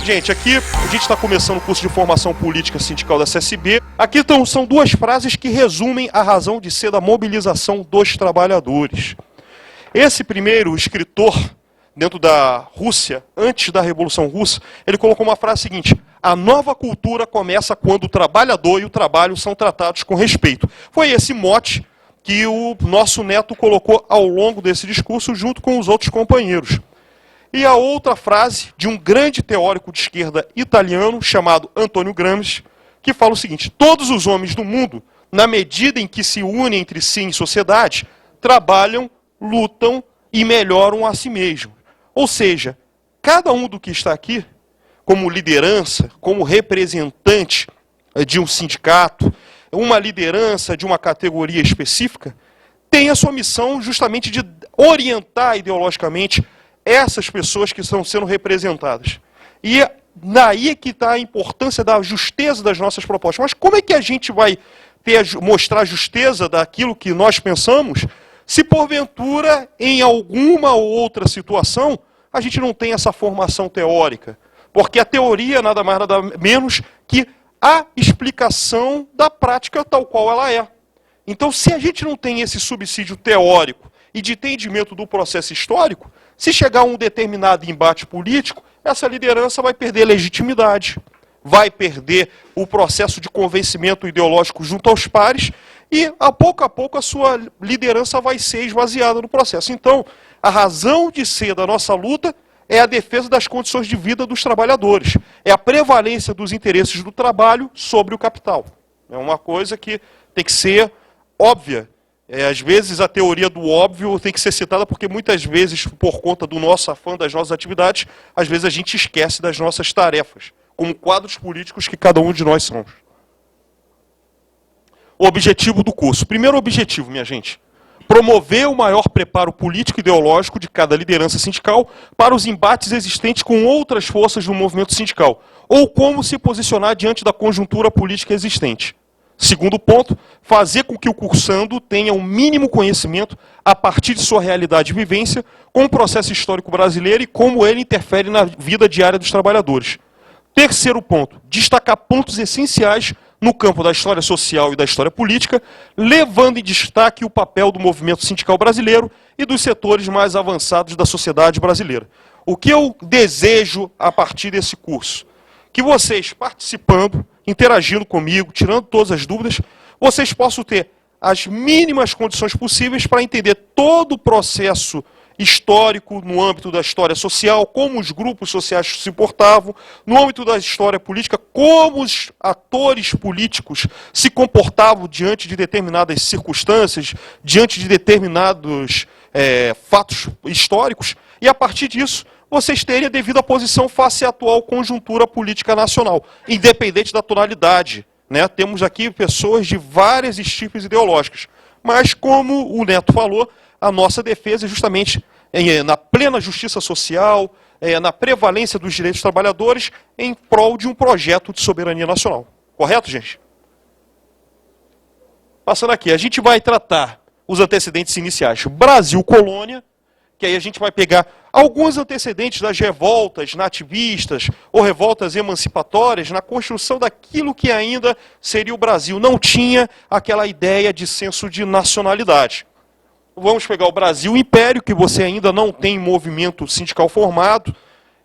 Gente, aqui a gente está começando o curso de formação política sindical da CSB. Aqui são duas frases que resumem a razão de ser da mobilização dos trabalhadores. Esse primeiro escritor, dentro da Rússia, antes da Revolução Russa, ele colocou uma frase seguinte: a nova cultura começa quando o trabalhador e o trabalho são tratados com respeito. Foi esse mote que o nosso Neto colocou ao longo desse discurso, junto com os outros companheiros. E a outra frase de um grande teórico de esquerda italiano, chamado Antonio Gramsci, que fala o seguinte: todos os homens do mundo, na medida em que se unem entre si em sociedade, trabalham, lutam e melhoram a si mesmos. Ou seja, cada um do que está aqui, como liderança, como representante de um sindicato, uma liderança de uma categoria específica, tem a sua missão justamente de orientar ideologicamente essas pessoas que estão sendo representadas. E daí é que está a importância da justeza das nossas propostas. Mas como é que a gente vai mostrar a justeza daquilo que nós pensamos, se porventura, em alguma ou outra situação, a gente não tem essa formação teórica? Porque a teoria nada mais nada menos que a explicação da prática tal qual ela é. Então, se a gente não tem esse subsídio teórico e de entendimento do processo histórico, se chegar a um determinado embate político, essa liderança vai perder legitimidade, vai perder o processo de convencimento ideológico junto aos pares e, a pouco, a sua liderança vai ser esvaziada no processo. Então, a razão de ser da nossa luta é a defesa das condições de vida dos trabalhadores, é a prevalência dos interesses do trabalho sobre o capital. É uma coisa que tem que ser óbvia. Às vezes a teoria do óbvio tem que ser citada porque muitas vezes, por conta do nosso afã das nossas atividades, às vezes a gente esquece das nossas tarefas, como quadros políticos que cada um de nós somos. O objetivo do curso. Primeiro objetivo, minha gente: promover o maior preparo político e ideológico de cada liderança sindical para os embates existentes com outras forças do movimento sindical, ou como se posicionar diante da conjuntura política existente. Segundo ponto, fazer com que o cursando tenha o mínimo conhecimento, a partir de sua realidade e vivência, com o processo histórico brasileiro e como ele interfere na vida diária dos trabalhadores. Terceiro ponto, destacar pontos essenciais no campo da história social e da história política, levando em destaque o papel do movimento sindical brasileiro e dos setores mais avançados da sociedade brasileira. O que eu desejo a partir desse curso? Que vocês, participando, interagindo comigo, tirando todas as dúvidas, vocês possam ter as mínimas condições possíveis para entender todo o processo histórico no âmbito da história social, como os grupos sociais se portavam, no âmbito da história política, como os atores políticos se comportavam diante de determinadas circunstâncias, diante de determinados fatos históricos, e a partir disso vocês terem a devida posição face à atual conjuntura política nacional, independente da tonalidade. Né? Temos aqui pessoas de várias estirpes ideológicas, mas como o Neto falou, a nossa defesa é justamente na plena justiça social, na prevalência dos direitos dos trabalhadores, em prol de um projeto de soberania nacional. Correto, gente? Passando aqui, a gente vai tratar os antecedentes iniciais. Brasil, colônia, que aí a gente vai pegar alguns antecedentes das revoltas nativistas ou revoltas emancipatórias na construção daquilo que ainda seria o Brasil. Não tinha aquela ideia de senso de nacionalidade. Vamos pegar o Brasil Império, que você ainda não tem movimento sindical formado,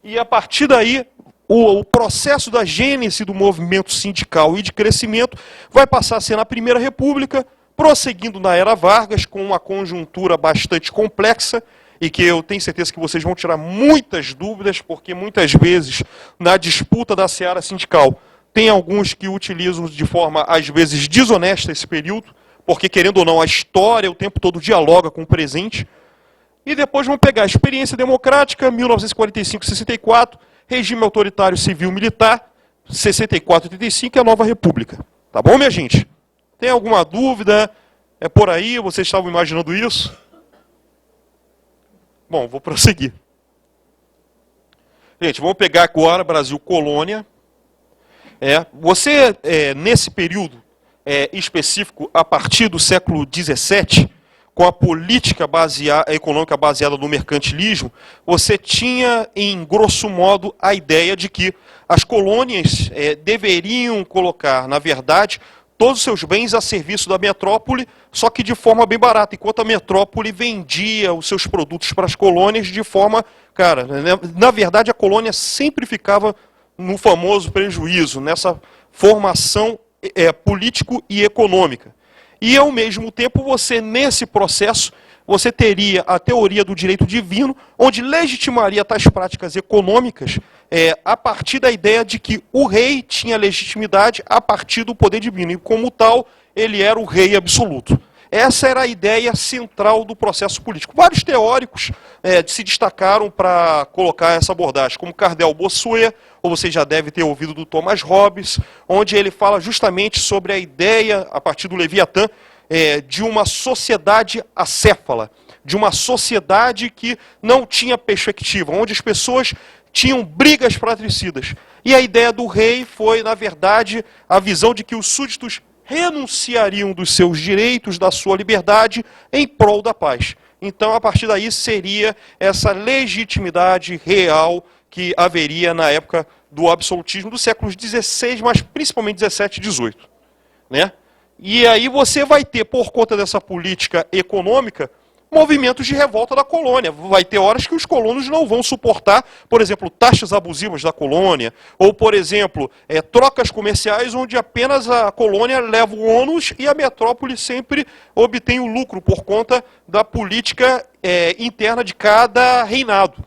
e a partir daí o processo da gênese do movimento sindical e de crescimento vai passar a ser na Primeira República, prosseguindo na Era Vargas, com uma conjuntura bastante complexa, e que eu tenho certeza que vocês vão tirar muitas dúvidas, porque muitas vezes, na disputa da seara sindical, tem alguns que utilizam de forma, às vezes, desonesta esse período, porque, querendo ou não, a história o tempo todo dialoga com o presente. E depois vamos pegar a experiência democrática, 1945-64, regime autoritário civil-militar, 64-85 e a nova república. Tá bom, minha gente? Tem alguma dúvida? É por aí? Vocês estavam imaginando isso? Bom, vou prosseguir. Gente, vamos pegar agora Brasil colônia. Você, nesse período específico, a partir do século XVII, com a política econômica baseada no mercantilismo, você tinha, em grosso modo, a ideia de que as colônias deveriam colocar, na verdade, todos os seus bens a serviço da metrópole, só que de forma bem barata, enquanto a metrópole vendia os seus produtos para as colônias de forma... Cara, na verdade a colônia sempre ficava no famoso prejuízo, nessa formação político e econômica. E ao mesmo tempo você, nesse processo, você teria a teoria do direito divino, onde legitimaria tais práticas econômicas a partir da ideia de que o rei tinha legitimidade a partir do poder divino, e como tal, ele era o rei absoluto. Essa era a ideia central do processo político. Vários teóricos se destacaram para colocar essa abordagem, como Cardel Bossuet, ou você já deve ter ouvido do Thomas Hobbes, onde ele fala justamente sobre a ideia, a partir do Leviatã, de uma sociedade acéfala, de uma sociedade que não tinha perspectiva, onde as pessoas tinham brigas fratricidas. E a ideia do rei foi, na verdade, a visão de que os súditos renunciariam dos seus direitos, da sua liberdade, em prol da paz. Então, a partir daí, seria essa legitimidade real que haveria na época do absolutismo dos séculos XVI, mas principalmente XVII e XVIII. Né? E aí você vai ter, por conta dessa política econômica, movimentos de revolta da colônia. Vai ter horas que os colonos não vão suportar, por exemplo, taxas abusivas da colônia, ou, por exemplo, trocas comerciais onde apenas a colônia leva o ônus e a metrópole sempre obtém o lucro por conta da política interna de cada reinado.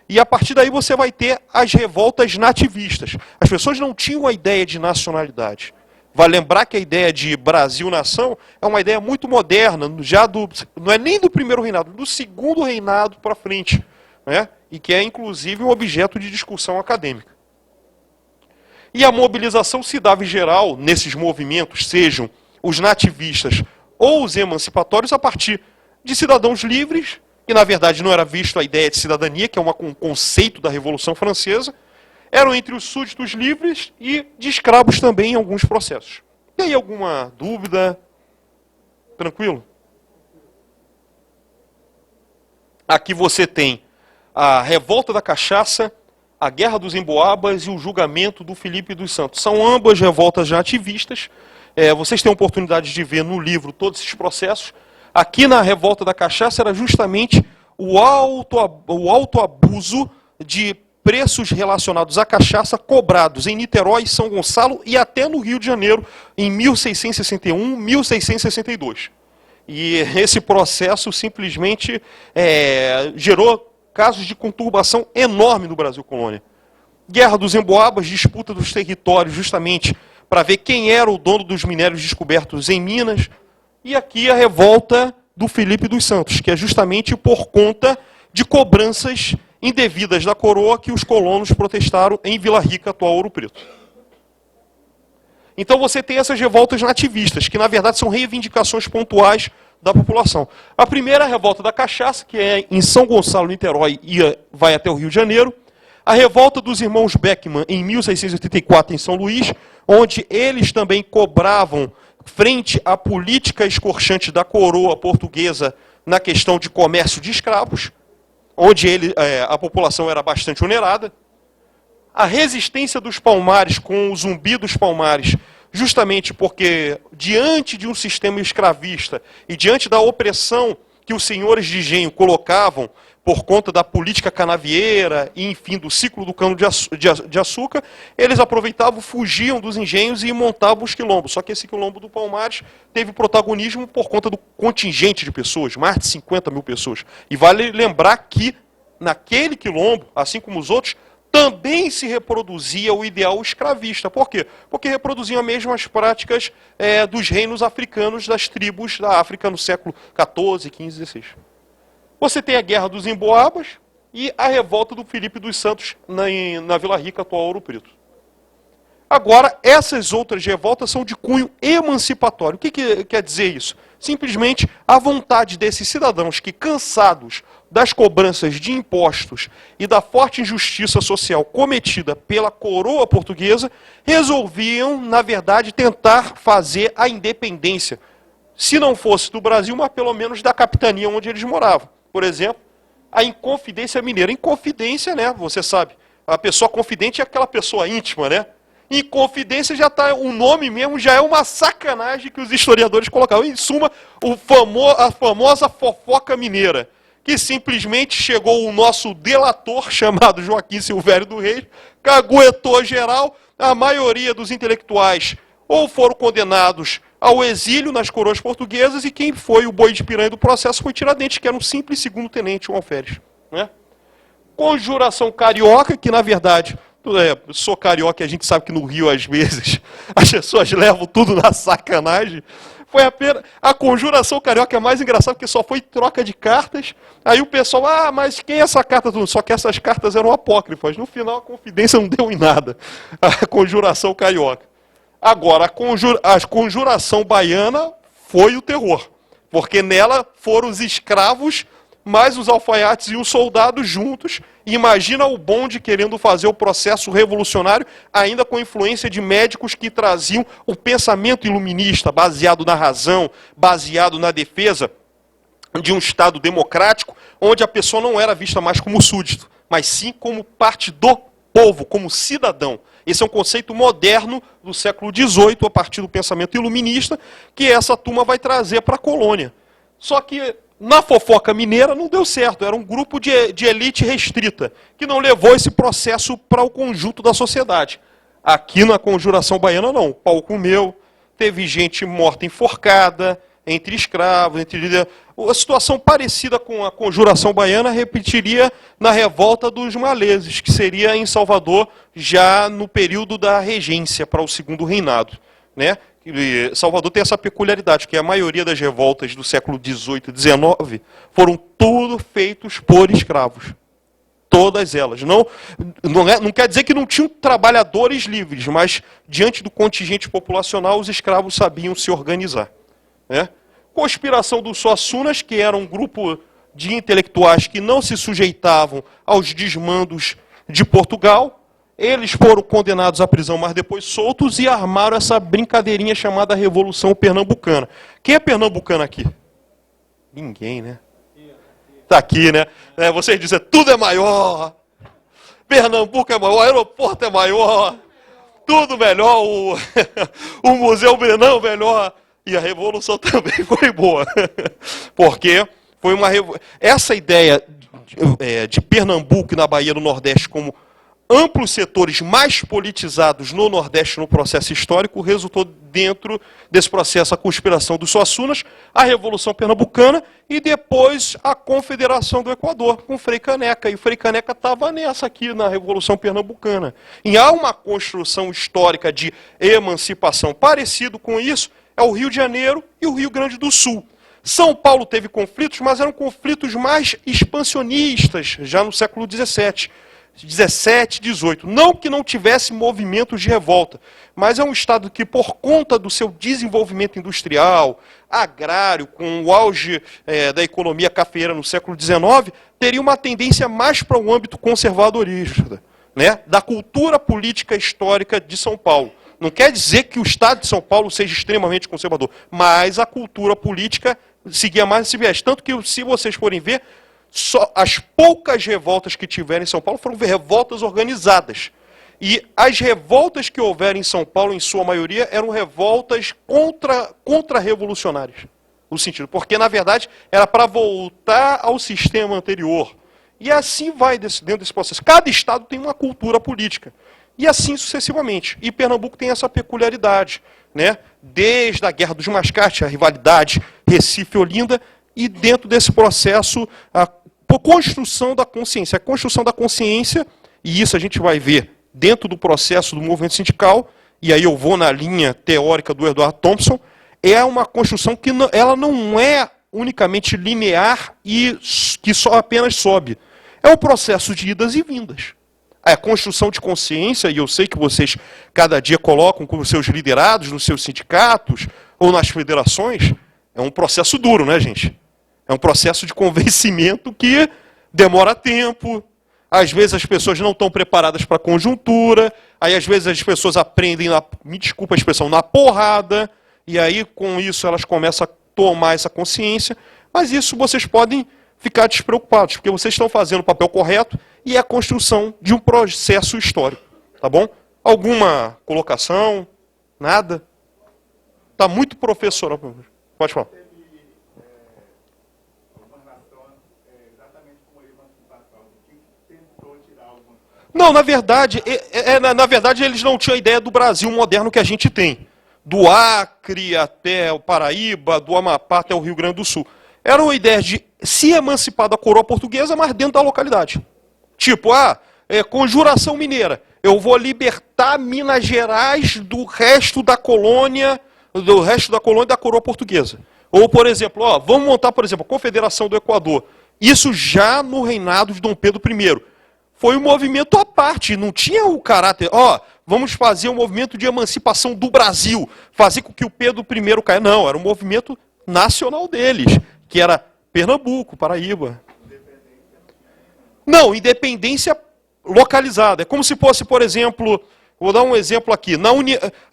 E a partir daí você vai ter as revoltas nativistas. As pessoas não tinham a ideia de nacionalidade. Vai lembrar que a ideia de Brasil-nação é uma ideia muito moderna, não é nem do primeiro reinado, do segundo reinado para frente, né? E que é inclusive um objeto de discussão acadêmica. E a mobilização se dava em geral, nesses movimentos, sejam os nativistas ou os emancipatórios, a partir de cidadãos livres, que na verdade não era visto a ideia de cidadania, que é um conceito da Revolução Francesa, eram entre os súditos livres e de escravos também em alguns processos. E aí, alguma dúvida? Tranquilo? Aqui você tem a Revolta da Cachaça, a Guerra dos Emboabas e o julgamento do Filipe dos Santos. São ambas revoltas já ativistas. Vocês têm a oportunidade de ver no livro todos esses processos. Aqui na Revolta da Cachaça era justamente o alto abuso de preços relacionados à cachaça cobrados em Niterói, São Gonçalo e até no Rio de Janeiro, em 1661, 1662. E esse processo simplesmente gerou casos de conturbação enorme no Brasil colônia. Guerra dos Emboabas, disputa dos territórios justamente para ver quem era o dono dos minérios descobertos em Minas. E aqui a revolta do Filipe dos Santos, que é justamente por conta de cobranças indevidas da coroa que os colonos protestaram em Vila Rica, atual Ouro Preto. Então você tem essas revoltas nativistas, que na verdade são reivindicações pontuais da população. A primeira é a revolta da cachaça, que é em São Gonçalo, Niterói, e vai até o Rio de Janeiro. A revolta dos irmãos Beckman, em 1684, em São Luís, onde eles também cobravam frente à política escorchante da coroa portuguesa na questão de comércio de escravos, onde a população era bastante onerada. A resistência dos Palmares com o Zumbi dos Palmares, justamente porque, diante de um sistema escravista e diante da opressão que os senhores de engenho colocavam por conta da política canavieira e, enfim, do ciclo do cano-de-açúcar, eles aproveitavam, fugiam dos engenhos e montavam os quilombos. Só que esse quilombo do Palmares teve protagonismo por conta do contingente de pessoas, mais de 50 mil pessoas. E vale lembrar que, naquele quilombo, assim como os outros, também se reproduzia o ideal escravista. Por quê? Porque reproduziam as mesmas práticas dos reinos africanos, das tribos da África no século XIV, XV, XVI. Você tem a Guerra dos Emboabas e a revolta do Filipe dos Santos na Vila Rica, atual Ouro Preto. Agora, essas outras revoltas são de cunho emancipatório. O que quer dizer isso? Simplesmente a vontade desses cidadãos que, cansados das cobranças de impostos e da forte injustiça social cometida pela coroa portuguesa, resolviam, na verdade, tentar fazer a independência. Se não fosse do Brasil, mas pelo menos da capitania onde eles moravam. Por exemplo, a Inconfidência Mineira. Inconfidência, né, você sabe, A pessoa confidente é aquela pessoa íntima, né? Inconfidência já tá, o nome mesmo já é uma sacanagem que os historiadores colocaram. Em suma, a famosa fofoca mineira, que simplesmente chegou o nosso delator, chamado Joaquim Silvério do Reis, caguetou geral, a maioria dos intelectuais ou foram condenados ao exílio nas coroas portuguesas, e quem foi o boi de piranha do processo foi Tiradentes, que era um simples segundo-tenente, um alferes. Né? Conjuração carioca, que na verdade... sou carioca e a gente sabe que no Rio, às vezes, as pessoas levam tudo na sacanagem. Foi apenas a conjuração carioca é mais engraçada, porque só foi troca de cartas. Aí o pessoal, mas quem é essa carta? Só que essas cartas eram apócrifas. No final, a confidência não deu em nada. A conjuração carioca. Agora, a conjuração baiana foi o terror. Porque nela foram os escravos, mais os alfaiates e os soldados juntos. Imagina o bonde querendo fazer o processo revolucionário, ainda com influência de médicos que traziam o pensamento iluminista, baseado na razão, baseado na defesa de um Estado democrático, onde a pessoa não era vista mais como súdito, mas sim como parte do povo, como cidadão. Esse é um conceito moderno do século XVIII, a partir do pensamento iluminista, que essa turma vai trazer para a colônia. Só que na fofoca mineira não deu certo, era um grupo de elite restrita, que não levou esse processo para o conjunto da sociedade. Aqui na conjuração baiana não, o pau comeu, teve gente morta enforcada, entre escravos, a situação parecida com a conjuração baiana repetiria na revolta dos maleses, que seria em Salvador já no período da regência para o segundo reinado, né? Salvador tem essa peculiaridade, que a maioria das revoltas do século XVIII e XIX foram tudo feitos por escravos. Todas elas. Não quer dizer que não tinham trabalhadores livres, mas diante do contingente populacional, os escravos sabiam se organizar. Né? Conspiração dos Suassunas, que era um grupo de intelectuais que não se sujeitavam aos desmandos de Portugal. Eles foram condenados à prisão, mas depois soltos, e armaram essa brincadeirinha chamada Revolução Pernambucana. Quem é pernambucano aqui? Ninguém, né? Está aqui, né? Vocês dizem, tudo é maior. Pernambuco é maior, o aeroporto é maior. Tudo melhor, o Museu Brenão melhor. E a Revolução também foi boa. Porque foi essa ideia de Pernambuco e na Bahia do Nordeste como amplos setores mais politizados no Nordeste no processo histórico, resultou dentro desse processo a conspiração dos Suassunas, a Revolução Pernambucana e depois a Confederação do Equador, com Frei Caneca. E o Frei Caneca estava nessa aqui, na Revolução Pernambucana. E há uma construção histórica de emancipação parecido com isso, é o Rio de Janeiro e o Rio Grande do Sul. São Paulo teve conflitos, mas eram conflitos mais expansionistas, já no século XVII. 17, 18. Não que não tivesse movimentos de revolta, mas é um estado que, por conta do seu desenvolvimento industrial, agrário, com o auge da economia cafeeira no século XIX, teria uma tendência mais para o âmbito conservadorista, né, da cultura política histórica de São Paulo. Não quer dizer que o estado de São Paulo seja extremamente conservador, mas a cultura política seguia mais esse viés. Tanto que, se vocês forem ver, só as poucas revoltas que tiveram em São Paulo foram revoltas organizadas. E as revoltas que houveram em São Paulo, em sua maioria, eram revoltas contra-revolucionárias. No sentido, porque, na verdade, era para voltar ao sistema anterior. E assim vai dentro desse processo. Cada estado tem uma cultura política. E assim sucessivamente. E Pernambuco tem essa peculiaridade. Né? Desde a Guerra dos Mascates, a rivalidade Recife-Olinda, e dentro desse processo, a construção da consciência. A construção da consciência, e isso a gente vai ver dentro do processo do movimento sindical, e aí eu vou na linha teórica do Edward Thompson, é uma construção que ela não é unicamente linear e que só apenas sobe. É um processo de idas e vindas. A construção de consciência, e eu sei que vocês cada dia colocam com os seus liderados, nos seus sindicatos ou nas federações, é um processo duro, né, gente? É um processo de convencimento que demora tempo. Às vezes as pessoas não estão preparadas para a conjuntura. Aí às vezes as pessoas aprendem, me desculpa a expressão, na porrada. E aí com isso elas começam a tomar essa consciência. Mas isso vocês podem ficar despreocupados, porque vocês estão fazendo o papel correto e é a construção de um processo histórico. Tá bom? Alguma colocação? Nada? Está muito professoral. Pode falar. Não, na verdade, eles não tinham a ideia do Brasil moderno que a gente tem. Do Acre até o Paraíba, do Amapá até o Rio Grande do Sul. Era uma ideia de se emancipar da coroa portuguesa, mas dentro da localidade. Tipo, conjuração mineira. Eu vou libertar Minas Gerais do resto da colônia da coroa portuguesa. Ou, por exemplo, vamos montar, por exemplo, a Confederação do Equador. Isso já no reinado de Dom Pedro I. Foi um movimento à parte, não tinha o caráter, vamos fazer um movimento de emancipação do Brasil, fazer com que o Pedro I caia. Não, era um movimento nacional deles, que era Pernambuco, Paraíba. Não, independência localizada. É como se fosse, por exemplo, vou dar um exemplo aqui,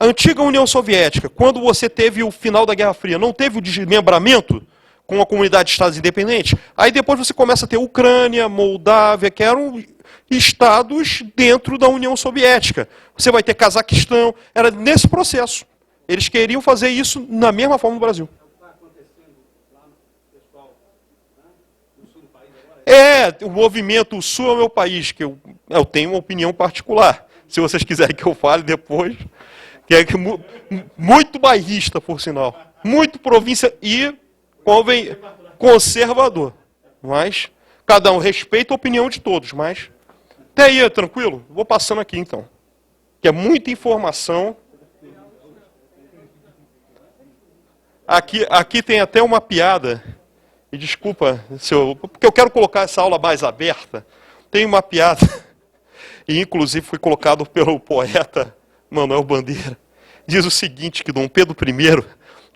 a antiga União Soviética, quando você teve o final da Guerra Fria, não teve o desmembramento com a comunidade de estados independentes? Aí depois você começa a ter Ucrânia, Moldávia, que eram estados dentro da União Soviética. Você vai ter Cazaquistão, era nesse processo. Eles queriam fazer isso na mesma forma no Brasil. O movimento Sul é o meu país, que eu tenho uma opinião particular. Se vocês quiserem que eu fale depois, que é muito bairrista, por sinal. Muito província e conservador. Mas cada um respeita a opinião de todos, mas até aí, tranquilo? Vou passando aqui então. Que é muita informação. Aqui tem até uma piada. E desculpa, porque eu quero colocar essa aula mais aberta. Tem uma piada, e inclusive foi colocado pelo poeta Manuel Bandeira. Diz o seguinte, que Dom Pedro I,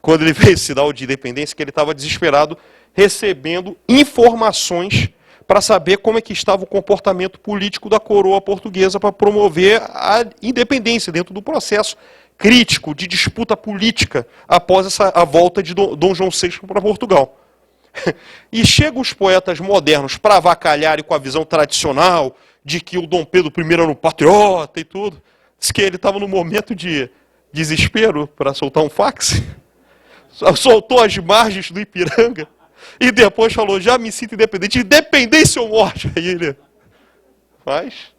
quando ele veio sinal de independência, que ele estava desesperado, recebendo informações para saber como é que estava o comportamento político da coroa portuguesa para promover a independência dentro do processo crítico de disputa política após a volta de Dom João VI para Portugal. E chegam os poetas modernos para avacalharem com a visão tradicional de que o Dom Pedro I era um patriota e tudo. Diz que ele estava no momento de desespero para soltar um fax. Soltou as margens do Ipiranga. E depois falou, já me sinto independente. Independência ou morte? Aí ele faz.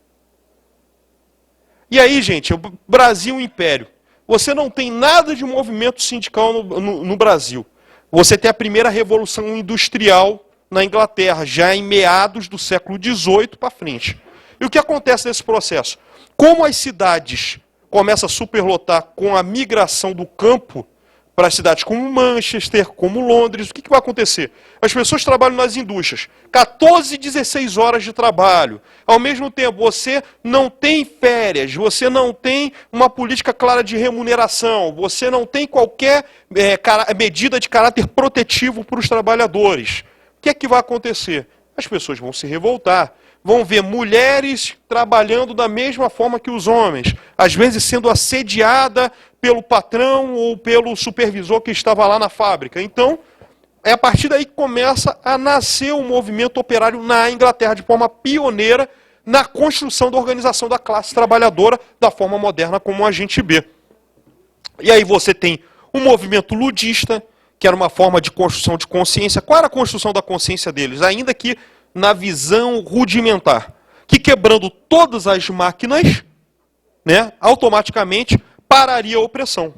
E aí, gente, o Brasil é um império. Você não tem nada de movimento sindical no Brasil. Você tem a primeira revolução industrial na Inglaterra, já em meados do século XVIII para frente. E o que acontece nesse processo? Como as cidades começam a superlotar com a migração do campo para cidades como Manchester, como Londres, o que vai acontecer? As pessoas trabalham nas indústrias, 14, 16 horas de trabalho. Ao mesmo tempo, você não tem férias, você não tem uma política clara de remuneração, você não tem qualquer medida de caráter protetivo para os trabalhadores. O que é que vai acontecer? As pessoas vão se revoltar. Vão ver mulheres trabalhando da mesma forma que os homens, às vezes sendo assediada pelo patrão ou pelo supervisor que estava lá na fábrica. Então, é a partir daí que começa a nascer o movimento operário na Inglaterra, de forma pioneira, na construção da organização da classe trabalhadora, da forma moderna como a gente vê. E aí você tem o movimento ludista, que era uma forma de construção de consciência. Qual era a construção da consciência deles? Ainda que na visão rudimentar, que quebrando todas as máquinas, automaticamente pararia a opressão.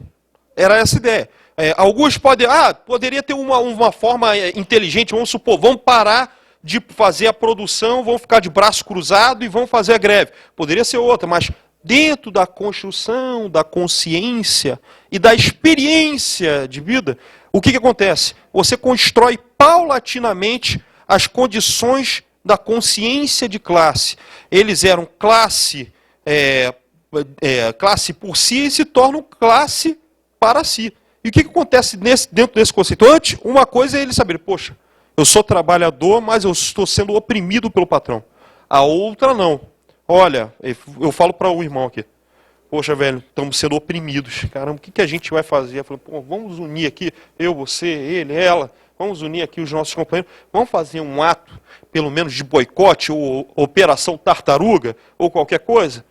Era essa a ideia. Alguns poderia ter uma forma inteligente, vamos supor, vamos parar de fazer a produção, vão ficar de braço cruzado e vão fazer a greve. Poderia ser outra, mas dentro da construção, da consciência e da experiência de vida, o que acontece? Você constrói paulatinamente as condições da consciência de classe. Eles eram classe por si e se tornam classe para si. E o que acontece dentro desse conceito? Antes, uma coisa é eles saberem, poxa, eu sou trabalhador, mas eu estou sendo oprimido pelo patrão. A outra não. Olha, eu falo para o irmão aqui, poxa, velho, estamos sendo oprimidos. Caramba, o que a gente vai fazer? Eu falo, vamos unir aqui, eu, você, ele, ela. vamos unir aqui os nossos companheiros, vamos fazer um ato, pelo menos de boicote, ou operação tartaruga, ou qualquer coisa.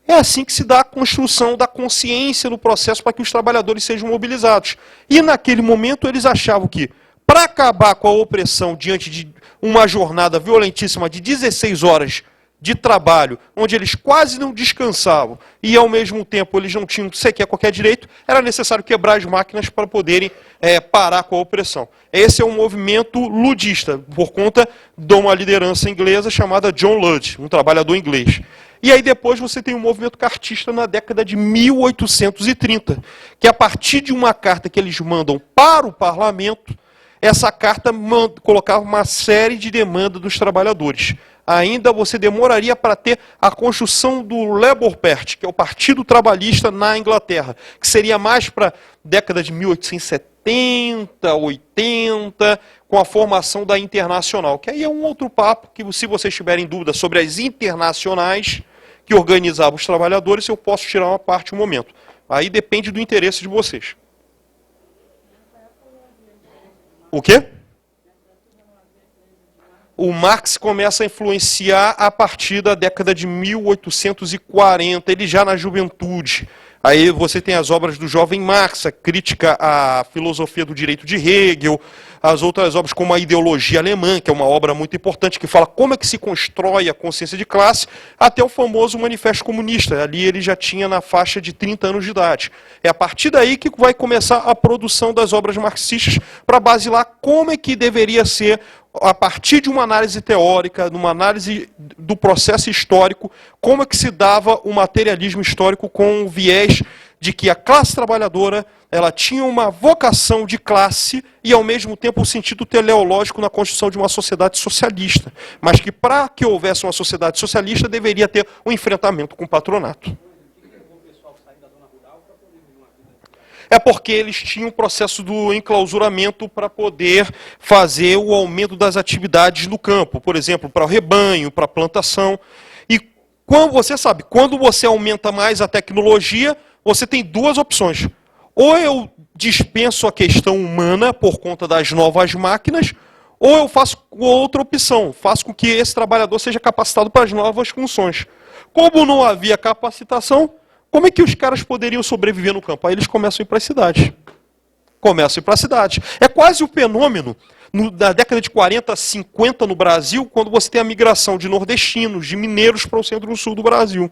É assim que se dá a construção da consciência no processo para que os trabalhadores sejam mobilizados. E naquele momento eles achavam que, para acabar com a opressão diante de uma jornada violentíssima de 16 horas de trabalho, onde eles quase não descansavam, e ao mesmo tempo eles não tinham sequer qualquer direito, era necessário quebrar as máquinas para poderem parar com a opressão. Esse é um movimento ludista, por conta de uma liderança inglesa chamada John Lodge, um trabalhador inglês. E aí depois você tem um movimento cartista na década de 1830, que a partir de uma carta que eles mandam para o parlamento, essa carta colocava uma série de demandas dos trabalhadores. Ainda você demoraria para ter a construção do Labour Party, que é o Partido Trabalhista na Inglaterra, que seria mais para a década de 1870, 80, com a formação da Internacional, que aí é um outro papo, que se vocês tiverem dúvidas sobre as internacionais que organizavam os trabalhadores, eu posso tirar uma parte um momento. Aí depende do interesse de vocês. O quê? O Marx começa a influenciar a partir da década de 1840, ele já na juventude. Aí você tem as obras do jovem Marx, a crítica à filosofia do direito de Hegel, as outras obras como a Ideologia Alemã, que é uma obra muito importante, que fala como é que se constrói a consciência de classe, até o famoso Manifesto Comunista. Ali ele já tinha na faixa de 30 anos de idade. É a partir daí que vai começar a produção das obras marxistas para basilar como é que deveria ser, a partir de uma análise teórica, numa análise do processo histórico, como é que se dava o materialismo histórico com o viés de que a classe trabalhadora ela tinha uma vocação de classe e, ao mesmo tempo, um sentido teleológico na construção de uma sociedade socialista. Mas que, para que houvesse uma sociedade socialista, deveria ter um enfrentamento com o patronato. É porque eles tinham o processo do enclausuramento para poder fazer o aumento das atividades no campo. Por exemplo, para o rebanho, para a plantação. E quando você sabe, quando você aumenta mais a tecnologia, você tem duas opções. Ou eu dispenso a questão humana por conta das novas máquinas, ou eu faço outra opção, faço com que esse trabalhador seja capacitado para as novas funções. Como não havia capacitação, como é que os caras poderiam sobreviver no campo? Aí eles começam a ir para a cidade. Começam a ir para a cidade. É quase o fenômeno da década de 40, 50 no Brasil, quando você tem a migração de nordestinos, de mineiros para o centro e sul do Brasil.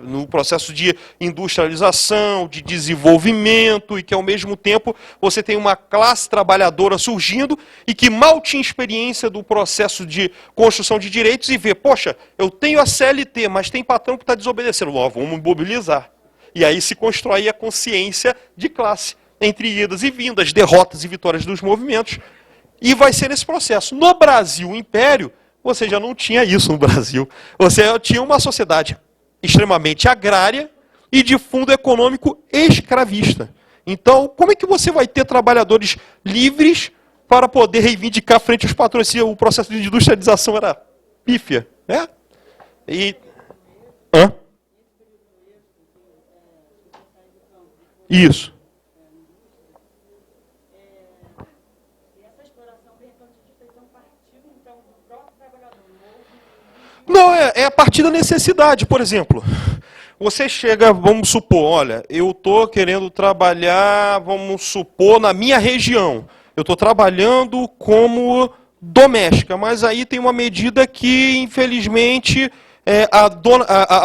No processo de industrialização, de desenvolvimento, e que ao mesmo tempo você tem uma classe trabalhadora surgindo e que mal tinha experiência do processo de construção de direitos e vê, poxa, eu tenho a CLT, mas tem patrão que está desobedecendo. Vamos mobilizar. E aí se constrói a consciência de classe, entre idas e vindas, derrotas e vitórias dos movimentos. E vai ser nesse processo. No Brasil, o Império, você já não tinha isso no Brasil. Você tinha uma sociedade extremamente agrária e de fundo econômico escravista. Então, como é que você vai ter trabalhadores livres para poder reivindicar frente aos patrões se o processo de industrialização era pífia? E... Hã? Isso. Não, é a partir da necessidade. Por exemplo, você chega, vamos supor, olha, eu estou querendo trabalhar, vamos supor, na minha região. Eu estou trabalhando como doméstica, mas aí tem uma medida que, infelizmente, a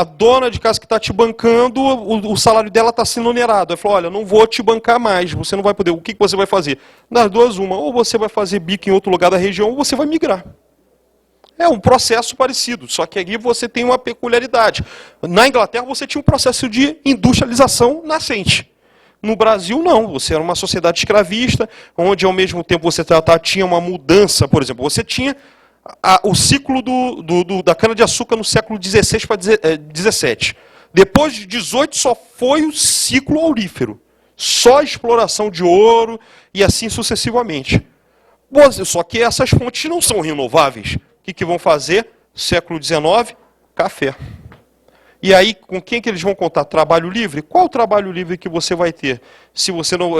dona de casa que está te bancando, o salário dela está sendo onerado. Ela falou, olha, não vou te bancar mais, você não vai poder. O que você vai fazer? Das duas, uma, ou você vai fazer bico em outro lugar da região, ou você vai migrar. É um processo parecido, só que aqui você tem uma peculiaridade. Na Inglaterra você tinha um processo de industrialização nascente. No Brasil não, você era uma sociedade escravista, onde ao mesmo tempo você tinha uma mudança, por exemplo, você tinha o ciclo da cana-de-açúcar no século XVI para XVII. Depois de 18 só foi o ciclo aurífero, só exploração de ouro e assim sucessivamente. Só que essas fontes não são renováveis. O que vão fazer? Século XIX, café. E aí, com quem que eles vão contar? Trabalho livre? Qual o trabalho livre que você vai ter? Se você não,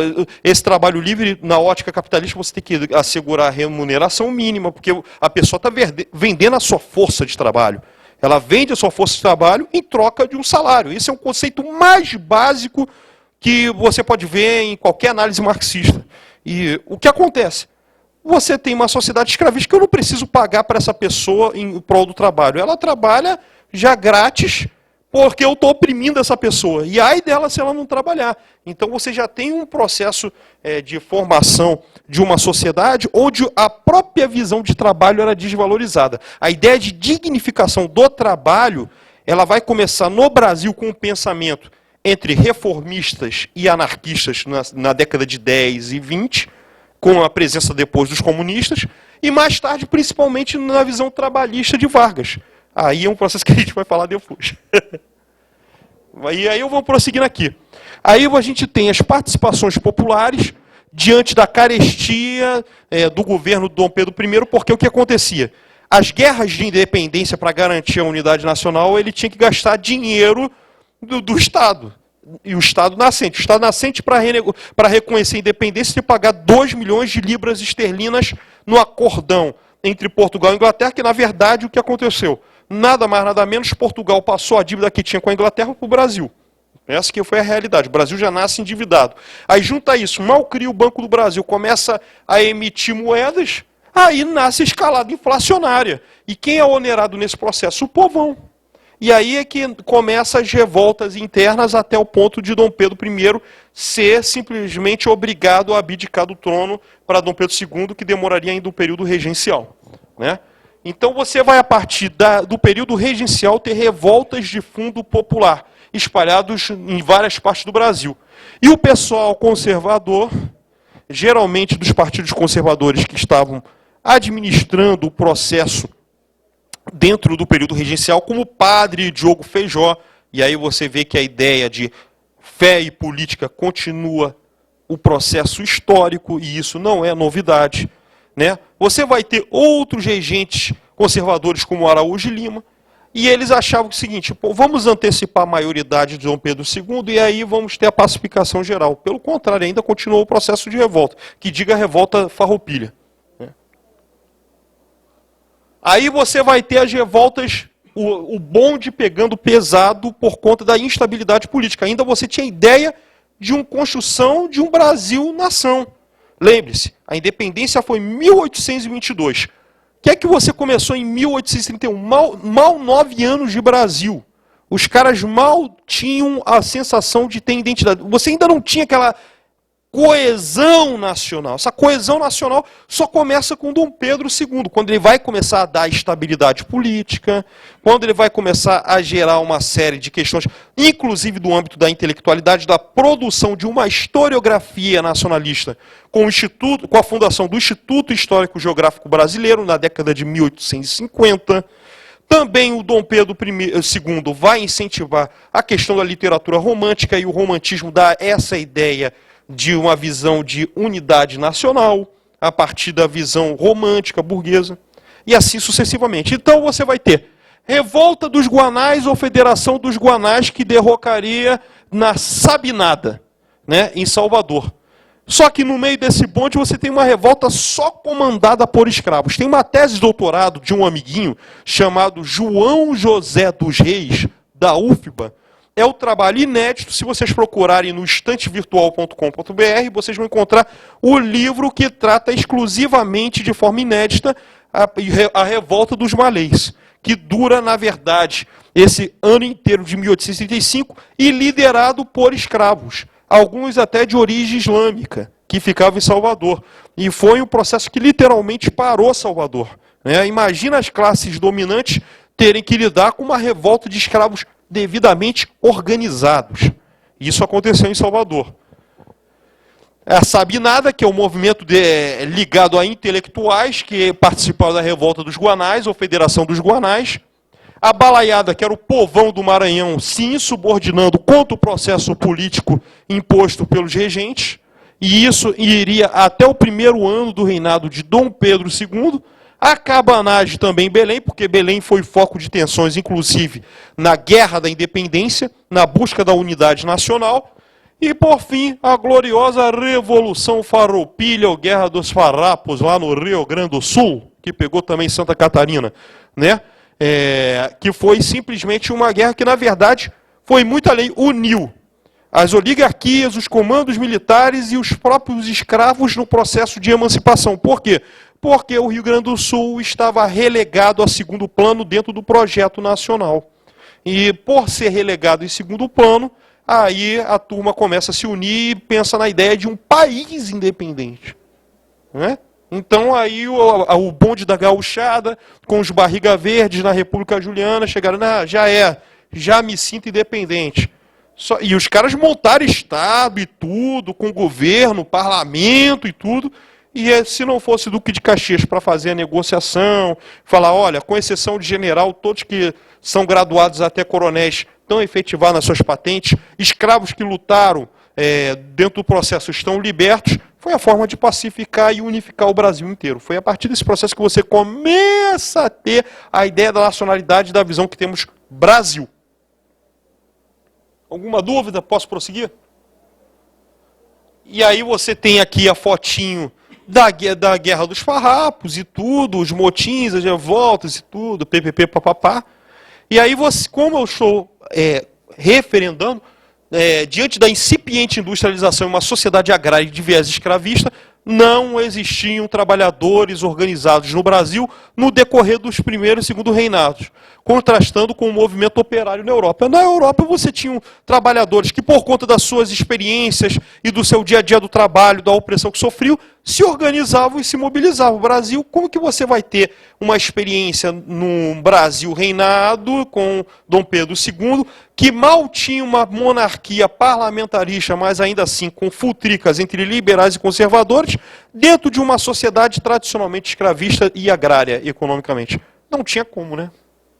esse trabalho livre, na ótica capitalista, você tem que assegurar a remuneração mínima, porque a pessoa está vendendo a sua força de trabalho. Ela vende a sua força de trabalho em troca de um salário. Esse é um conceito mais básico que você pode ver em qualquer análise marxista. E o que acontece? Você tem uma sociedade escravista que eu não preciso pagar para essa pessoa em prol do trabalho. Ela trabalha já grátis, porque eu estou oprimindo essa pessoa. E ai dela se ela não trabalhar. Então você já tem um processo de formação de uma sociedade onde a própria visão de trabalho era desvalorizada. A ideia de dignificação do trabalho, ela vai começar no Brasil com um pensamento entre reformistas e anarquistas na década de 10 e 20, com a presença depois dos comunistas, e mais tarde, principalmente, na visão trabalhista de Vargas. Aí é um processo que a gente vai falar depois. E aí eu vou prosseguindo aqui. Aí a gente tem as participações populares diante da carestia do governo de Dom Pedro I, porque o que acontecia? As guerras de independência para garantir a unidade nacional, ele tinha que gastar dinheiro do Estado. E o Estado nascente. O Estado nascente, para reconhecer a independência, tem que pagar 2 milhões de libras esterlinas no acordão entre Portugal e Inglaterra, que, na verdade, o que aconteceu? Nada mais, nada menos, Portugal passou a dívida que tinha com a Inglaterra para o Brasil. Essa que foi a realidade. O Brasil já nasce endividado. Aí junta isso, mal cria o Banco do Brasil, começa a emitir moedas, aí nasce a escalada inflacionária. E quem é onerado nesse processo? O povão. E aí é que começam as revoltas internas até o ponto de Dom Pedro I ser simplesmente obrigado a abdicar do trono para Dom Pedro II, que demoraria ainda um período regencial. Né? Então você vai, a partir do período regencial, ter revoltas de fundo popular, espalhados em várias partes do Brasil. E o pessoal conservador, geralmente dos partidos conservadores que estavam administrando o processo dentro do período regencial, como o padre Diogo Feijó, e aí você vê que a ideia de fé e política continua o processo histórico, e isso não é novidade. Né? Você vai ter outros regentes conservadores como Araújo e Lima, e eles achavam o seguinte: pô, vamos antecipar a maioridade de Dom Pedro II e aí vamos ter a pacificação geral. Pelo contrário, ainda continuou o processo de revolta, que diga revolta farroupilha. Né? Aí você vai ter as revoltas, o bonde pegando pesado por conta da instabilidade política. Ainda você tinha a ideia de uma construção de um Brasil-nação. Lembre-se, a independência foi em 1822. O que é que você começou em 1831? Mal 9 anos de Brasil. Os caras mal tinham a sensação de ter identidade. Você ainda não tinha aquela coesão nacional. Essa coesão nacional só começa com Dom Pedro II, quando ele vai começar a dar estabilidade política, quando ele vai começar a gerar uma série de questões, inclusive do âmbito da intelectualidade, da produção de uma historiografia nacionalista, com a fundação do Instituto Histórico Geográfico Brasileiro, na década de 1850. Também o Dom Pedro II vai incentivar a questão da literatura romântica, e o romantismo dá essa ideia de uma visão de unidade nacional, a partir da visão romântica, burguesa, e assim sucessivamente. Então você vai ter Revolta dos Guanais ou Federação dos Guanais, que derrocaria na Sabinada, né, em Salvador. Só que no meio desse bonde você tem uma revolta só comandada por escravos. Tem uma tese de doutorado de um amiguinho chamado João José dos Reis, da UFBA. É o trabalho inédito. Se vocês procurarem no estantevirtual.com.br, vocês vão encontrar o livro que trata exclusivamente, de forma inédita, a revolta dos malês, que dura, na verdade, esse ano inteiro de 1835 e liderado por escravos, alguns até de origem islâmica, que ficavam em Salvador. E foi um processo que literalmente parou Salvador. Né? Imagina as classes dominantes terem que lidar com uma revolta de escravos devidamente organizados. Isso aconteceu em Salvador. A Sabinada, que é um movimento ligado a intelectuais que participaram da revolta dos Guanais, ou Federação dos Guanais. A Balaiada, que era o povão do Maranhão, se insubordinando contra o processo político imposto pelos regentes. E isso iria até o primeiro ano do reinado de Dom Pedro II, A cabanagem também em Belém, porque Belém foi foco de tensões, inclusive, na Guerra da Independência, na busca da unidade nacional. E, por fim, a gloriosa Revolução Farroupilha, ou Guerra dos Farrapos, lá no Rio Grande do Sul, que pegou também Santa Catarina, né? Que foi simplesmente uma guerra que, na verdade, foi muito além, uniu as oligarquias, os comandos militares e os próprios escravos no processo de emancipação. Por quê? Porque o Rio Grande do Sul estava relegado a segundo plano dentro do projeto nacional. E, por ser relegado em segundo plano, aí a turma começa a se unir e pensa na ideia de um país independente. Né? Então aí o bonde da gauchada, com os barriga verdes na República Juliana, chegaram, já me sinto independente. E os caras montaram Estado e tudo, com governo, parlamento e tudo, e se não fosse Duque de Caxias para fazer a negociação, falar, olha, com exceção de general, todos que são graduados até coronéis estão efetivados nas suas patentes, escravos que lutaram dentro do processo estão libertos, foi a forma de pacificar e unificar o Brasil inteiro. Foi a partir desse processo que você começa a ter a ideia da nacionalidade e da visão que temos Brasil. Alguma dúvida? Posso prosseguir? E aí você tem aqui a fotinho da Guerra dos Farrapos e tudo, os motins, as revoltas e tudo, PPP, papapá. E aí, como eu estou referendando, diante da incipiente industrialização em uma sociedade agrária de viés escravista, não existiam trabalhadores organizados no Brasil no decorrer dos primeiros e segundo reinados, contrastando com o movimento operário na Europa. Na Europa você tinha trabalhadores que, por conta das suas experiências e do seu dia a dia do trabalho, da opressão que sofriam, se organizavam e se mobilizavam. O Brasil, como que você vai ter uma experiência num Brasil reinado com Dom Pedro II, que mal tinha uma monarquia parlamentarista, mas ainda assim com futricas entre liberais e conservadores, dentro de uma sociedade tradicionalmente escravista e agrária economicamente? Não tinha como, né?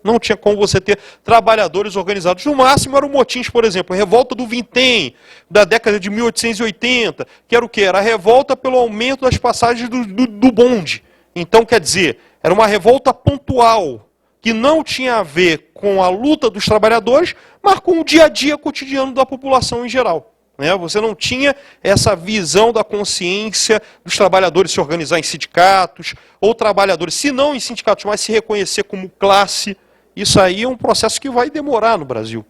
Não tinha como você ter trabalhadores organizados. No máximo eram motins, por exemplo, a revolta do Vintém, da década de 1880, que era o quê? Era a revolta pelo aumento das passagens do bonde. Então, quer dizer, era uma revolta pontual, que não tinha a ver com a luta dos trabalhadores, mas com o dia a dia cotidiano da população em geral. Você não tinha essa visão da consciência dos trabalhadores se organizar em sindicatos, ou trabalhadores, se não em sindicatos, mas se reconhecer como classe. Isso aí é um processo que vai demorar no Brasil.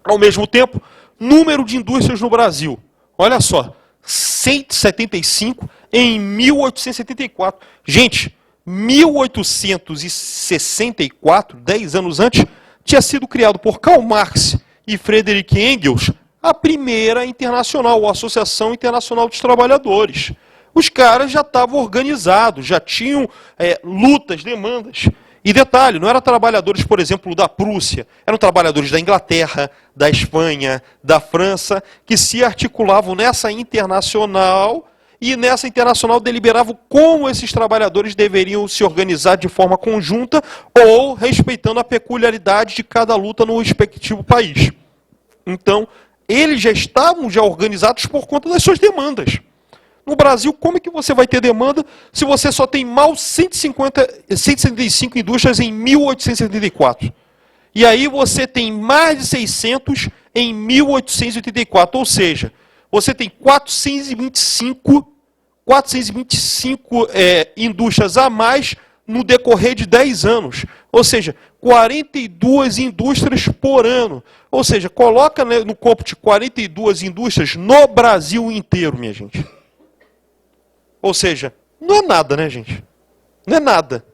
Ao mesmo tempo, número de indústrias no Brasil. Olha só, 175 em 1874. Gente, 1864, 10 anos antes, tinha sido criado por Karl Marx e Friedrich Engels a primeira internacional, a Associação Internacional dos Trabalhadores. Os caras já estavam organizados, já tinham lutas, demandas. E detalhe, não eram trabalhadores, por exemplo, da Prússia, eram trabalhadores da Inglaterra, da Espanha, da França, que se articulavam nessa internacional e nessa internacional deliberavam como esses trabalhadores deveriam se organizar de forma conjunta ou respeitando a peculiaridade de cada luta no respectivo país. Então, eles já estavam organizados por conta das suas demandas. No Brasil, como é que você vai ter demanda se você só tem mal 175 indústrias em 1874? E aí você tem mais de 600 em 1884, ou seja, você tem 425 indústrias a mais no decorrer de 10 anos. Ou seja, 42 indústrias por ano. Ou seja, coloca no corpo de 42 indústrias no Brasil inteiro, minha gente. Ou seja, não é nada, né, gente? Não é nada.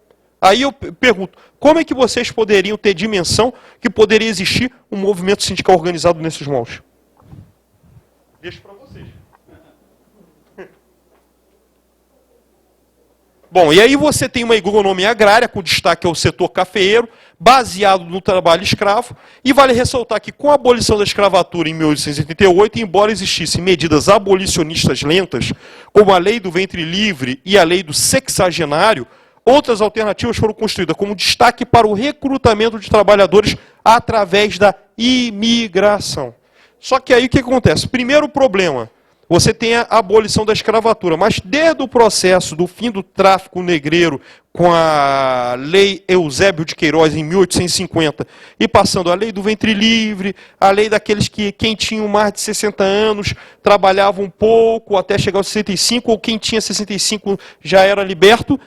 Aí eu pergunto, como é que vocês poderiam ter dimensão que poderia existir um movimento sindical organizado nesses moldes? Deixo para vocês. Bom, e aí você tem uma economia agrária com destaque ao setor cafeeiro, baseado no trabalho escravo, e vale ressaltar que com a abolição da escravatura em 1888, embora existissem medidas abolicionistas lentas, como a lei do ventre livre e a lei do sexagenário, outras alternativas foram construídas, como destaque para o recrutamento de trabalhadores através da imigração. Só que aí o que acontece? Primeiro problema, você tem a abolição da escravatura. Mas desde o processo do fim do tráfico negreiro com a lei Eusébio de Queiroz em 1850 e passando a lei do ventre livre, a lei daqueles que quem tinha mais de 60 anos trabalhava um pouco até chegar aos 65, ou quem tinha 65 já era liberto.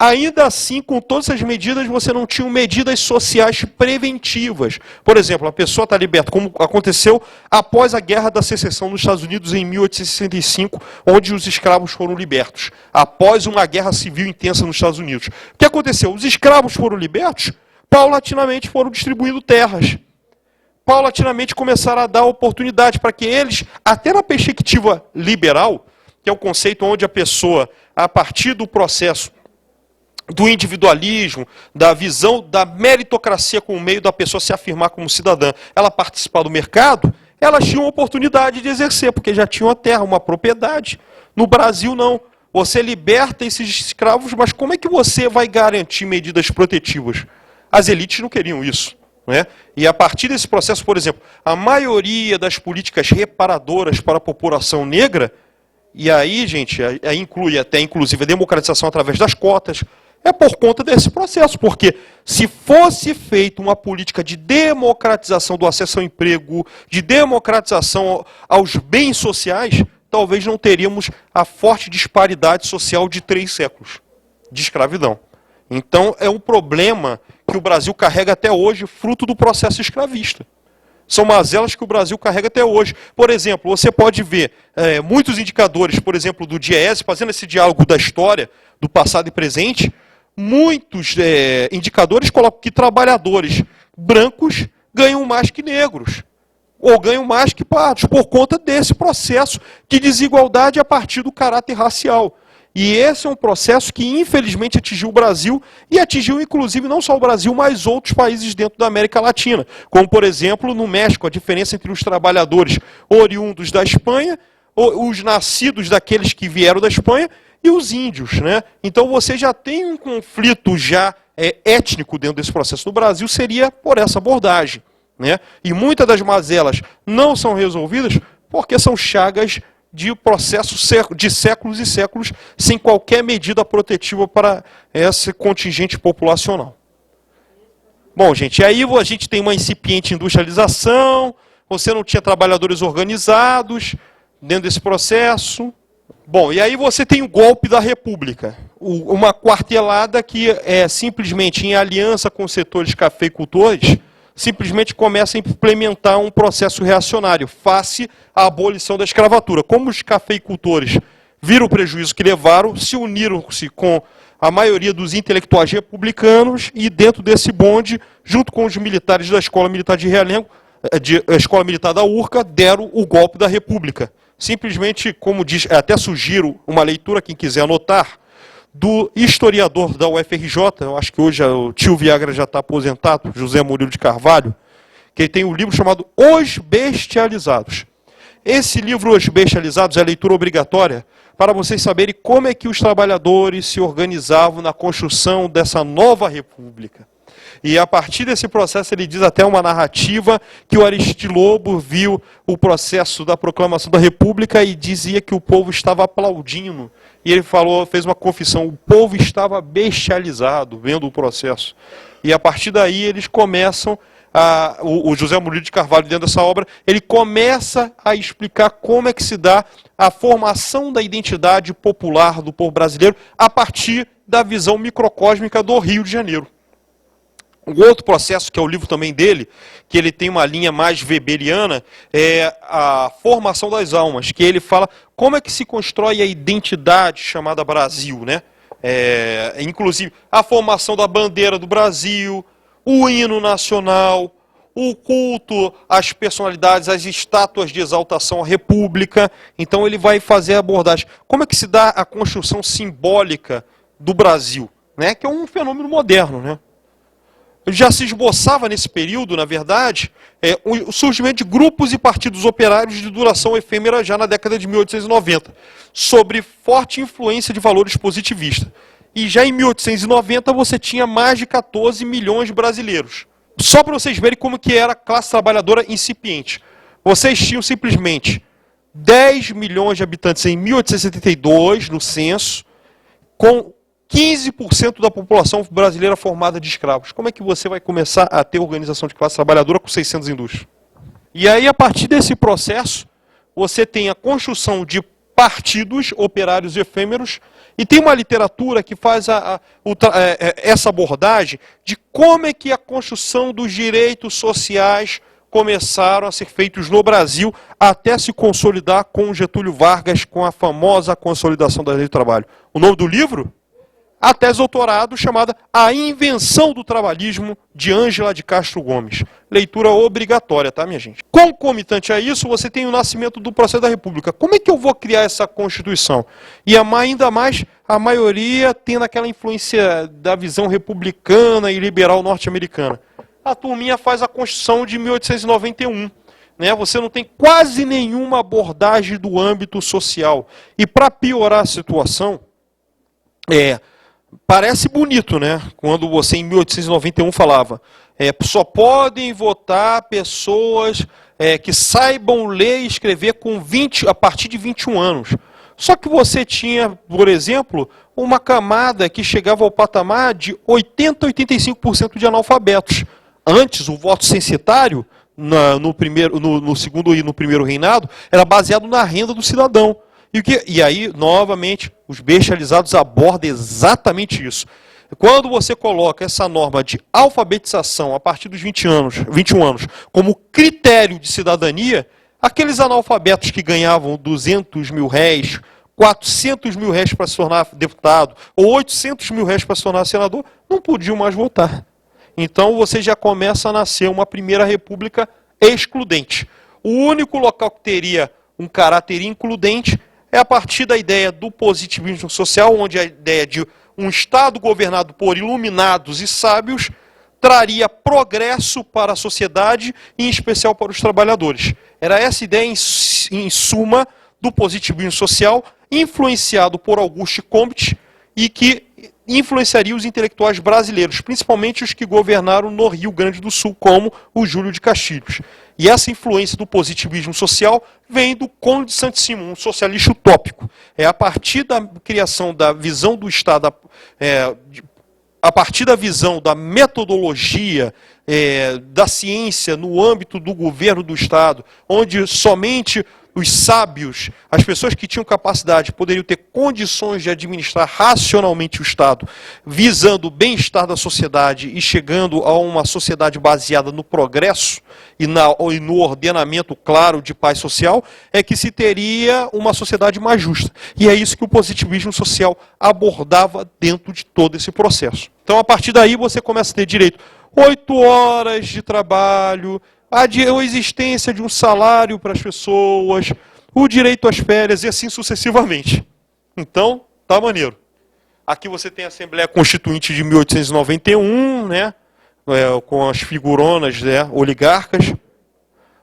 Ainda assim, com todas essas medidas, você não tinha medidas sociais preventivas. Por exemplo, a pessoa está liberta, como aconteceu após a Guerra da Secessão nos Estados Unidos em 1865, onde os escravos foram libertos. Após uma guerra civil intensa nos Estados Unidos. O que aconteceu? Os escravos foram libertos, paulatinamente foram distribuindo terras. Paulatinamente começaram a dar oportunidade para que eles, até na perspectiva liberal, que é o conceito onde a pessoa, a partir do processo do individualismo, da visão da meritocracia como meio da pessoa se afirmar como cidadã, ela participar do mercado, elas tinham oportunidade de exercer, porque já tinham a terra, uma propriedade. No Brasil, não. Você liberta esses escravos, mas como é que você vai garantir medidas protetivas? As elites não queriam isso. Né? E a partir desse processo, por exemplo, a maioria das políticas reparadoras para a população negra, e aí, gente, aí inclui até inclusive a democratização através das cotas, é por conta desse processo, porque se fosse feita uma política de democratização do acesso ao emprego, de democratização aos bens sociais, talvez não teríamos a forte disparidade social de 3 séculos de escravidão. Então é um problema que o Brasil carrega até hoje, fruto do processo escravista. São mazelas que o Brasil carrega até hoje. Por exemplo, você pode ver muitos indicadores, por exemplo, do DIEESE, fazendo esse diálogo da história, do passado e presente, muitos indicadores colocam que trabalhadores brancos ganham mais que negros, ou ganham mais que pardos, por conta desse processo de desigualdade a partir do caráter racial. E esse é um processo que, infelizmente, atingiu o Brasil, e atingiu, inclusive, não só o Brasil, mas outros países dentro da América Latina. Como, por exemplo, no México, a diferença entre os trabalhadores oriundos da Espanha, os nascidos daqueles que vieram da Espanha, e os índios. Né? Então, você já tem um conflito já étnico dentro desse processo. No Brasil, seria por essa abordagem. Né? E muitas das mazelas não são resolvidas porque são chagas de processos de séculos e séculos, sem qualquer medida protetiva para esse contingente populacional. Bom, gente, aí a gente tem uma incipiente industrialização, você não tinha trabalhadores organizados dentro desse processo. Bom, e aí você tem o golpe da República, uma quartelada que é simplesmente em aliança com os setores cafeicultores, simplesmente começa a implementar um processo reacionário, face à abolição da escravatura. Como os cafeicultores viram o prejuízo que levaram, se uniram-se com a maioria dos intelectuais republicanos e dentro desse bonde, junto com os militares da Escola Militar de Realengo, a Escola Militar da URCA, deram o golpe da República. Simplesmente, como diz, até sugiro uma leitura, quem quiser anotar, do historiador da UFRJ, eu acho que hoje o tio Viagra já está aposentado, José Murilo de Carvalho, que ele tem um livro chamado Os Bestializados. Esse livro, Os Bestializados, é leitura obrigatória para vocês saberem como é que os trabalhadores se organizavam na construção dessa nova república. E a partir desse processo ele diz até uma narrativa que o Aristide Lobo viu o processo da proclamação da República e dizia que o povo estava aplaudindo. E ele falou, fez uma confissão, o povo estava bestializado vendo o processo. E a partir daí eles começam, o José Murilo de Carvalho, dentro dessa obra, ele começa a explicar como é que se dá a formação da identidade popular do povo brasileiro a partir da visão microcósmica do Rio de Janeiro. Um outro processo, que é o livro também dele, que ele tem uma linha mais weberiana, é a formação das almas, que ele fala como é que se constrói a identidade chamada Brasil, né? Inclusive a formação da bandeira do Brasil, o hino nacional, o culto às personalidades, às estátuas de exaltação à República. Então ele vai fazer a abordagem. Como é que se dá a construção simbólica do Brasil, né? Que é um fenômeno moderno, né? Já se esboçava nesse período, na verdade, o surgimento de grupos e partidos operários de duração efêmera já na década de 1890, sobre forte influência de valores positivistas. E já em 1890 você tinha mais de 14 milhões de brasileiros. Só para vocês verem como que era a classe trabalhadora incipiente. Vocês tinham simplesmente 10 milhões de habitantes em 1872, no censo, com 15% da população brasileira formada de escravos. Como é que você vai começar a ter organização de classe trabalhadora com 600 indústrias? E aí, a partir desse processo, você tem a construção de partidos operários efêmeros, e tem uma literatura que faz essa abordagem de como é que a construção dos direitos sociais começaram a ser feitos no Brasil até se consolidar com Getúlio Vargas, com a famosa consolidação da lei do trabalho. O nome do livro? A tese de doutorado chamada A Invenção do Trabalhismo, de Ângela de Castro Gomes. Leitura obrigatória, tá, minha gente? Concomitante a isso, você tem o nascimento do processo da República. Como é que eu vou criar essa Constituição? E ainda mais, a maioria tendo aquela influência da visão republicana e liberal norte-americana. A turminha faz a Constituição de 1891. Né? Você não tem quase nenhuma abordagem do âmbito social. E para piorar a situação, parece bonito, né? Quando você, em 1891, falava só podem votar pessoas que saibam ler e escrever a partir de 21 anos. Só que você tinha, por exemplo, uma camada que chegava ao patamar de 80% a 85% de analfabetos. Antes, o voto censitário, no segundo e no primeiro reinado, era baseado na renda do cidadão. E aí, novamente, os bestializados abordam exatamente isso. Quando você coloca essa norma de alfabetização a partir dos 21 anos como critério de cidadania, aqueles analfabetos que ganhavam 200 mil réis, 400 mil réis para se tornar deputado, ou 800 mil réis para se tornar senador, não podiam mais votar. Então você já começa a nascer uma primeira república excludente. O único local que teria um caráter includente é a partir da ideia do positivismo social, onde a ideia de um Estado governado por iluminados e sábios traria progresso para a sociedade, em especial para os trabalhadores. Era essa ideia, em suma, do positivismo social, influenciado por Auguste Comte, e que influenciaria os intelectuais brasileiros, principalmente os que governaram no Rio Grande do Sul, como o Júlio de Castilhos. E essa influência do positivismo social vem do Conde de Saint-Simon, um socialista utópico. É a partir da criação da visão do Estado, a partir da visão da metodologia da ciência no âmbito do governo do Estado, onde somente os sábios, as pessoas que tinham capacidade, poderiam ter condições de administrar racionalmente o Estado, visando o bem-estar da sociedade e chegando a uma sociedade baseada no progresso e no ordenamento claro de paz social, é que se teria uma sociedade mais justa. E é isso que o positivismo social abordava dentro de todo esse processo. Então, a partir daí, você começa a ter direito a 8 horas de trabalho, a existência de um salário para as pessoas, o direito às férias e assim sucessivamente. Então, tá maneiro. Aqui você tem a Assembleia Constituinte de 1891, né, com as figuronas, né, oligarcas.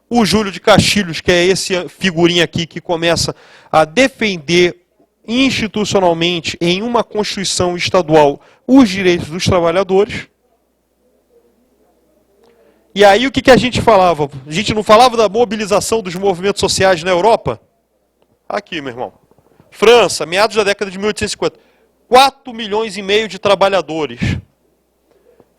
O Júlio de Castilhos, que é esse figurinha aqui que começa a defender institucionalmente em uma Constituição estadual os direitos dos trabalhadores. E aí o que a gente falava? A gente não falava da mobilização dos movimentos sociais na Europa? Aqui, meu irmão. França, meados da década de 1850. 4 milhões e meio de trabalhadores.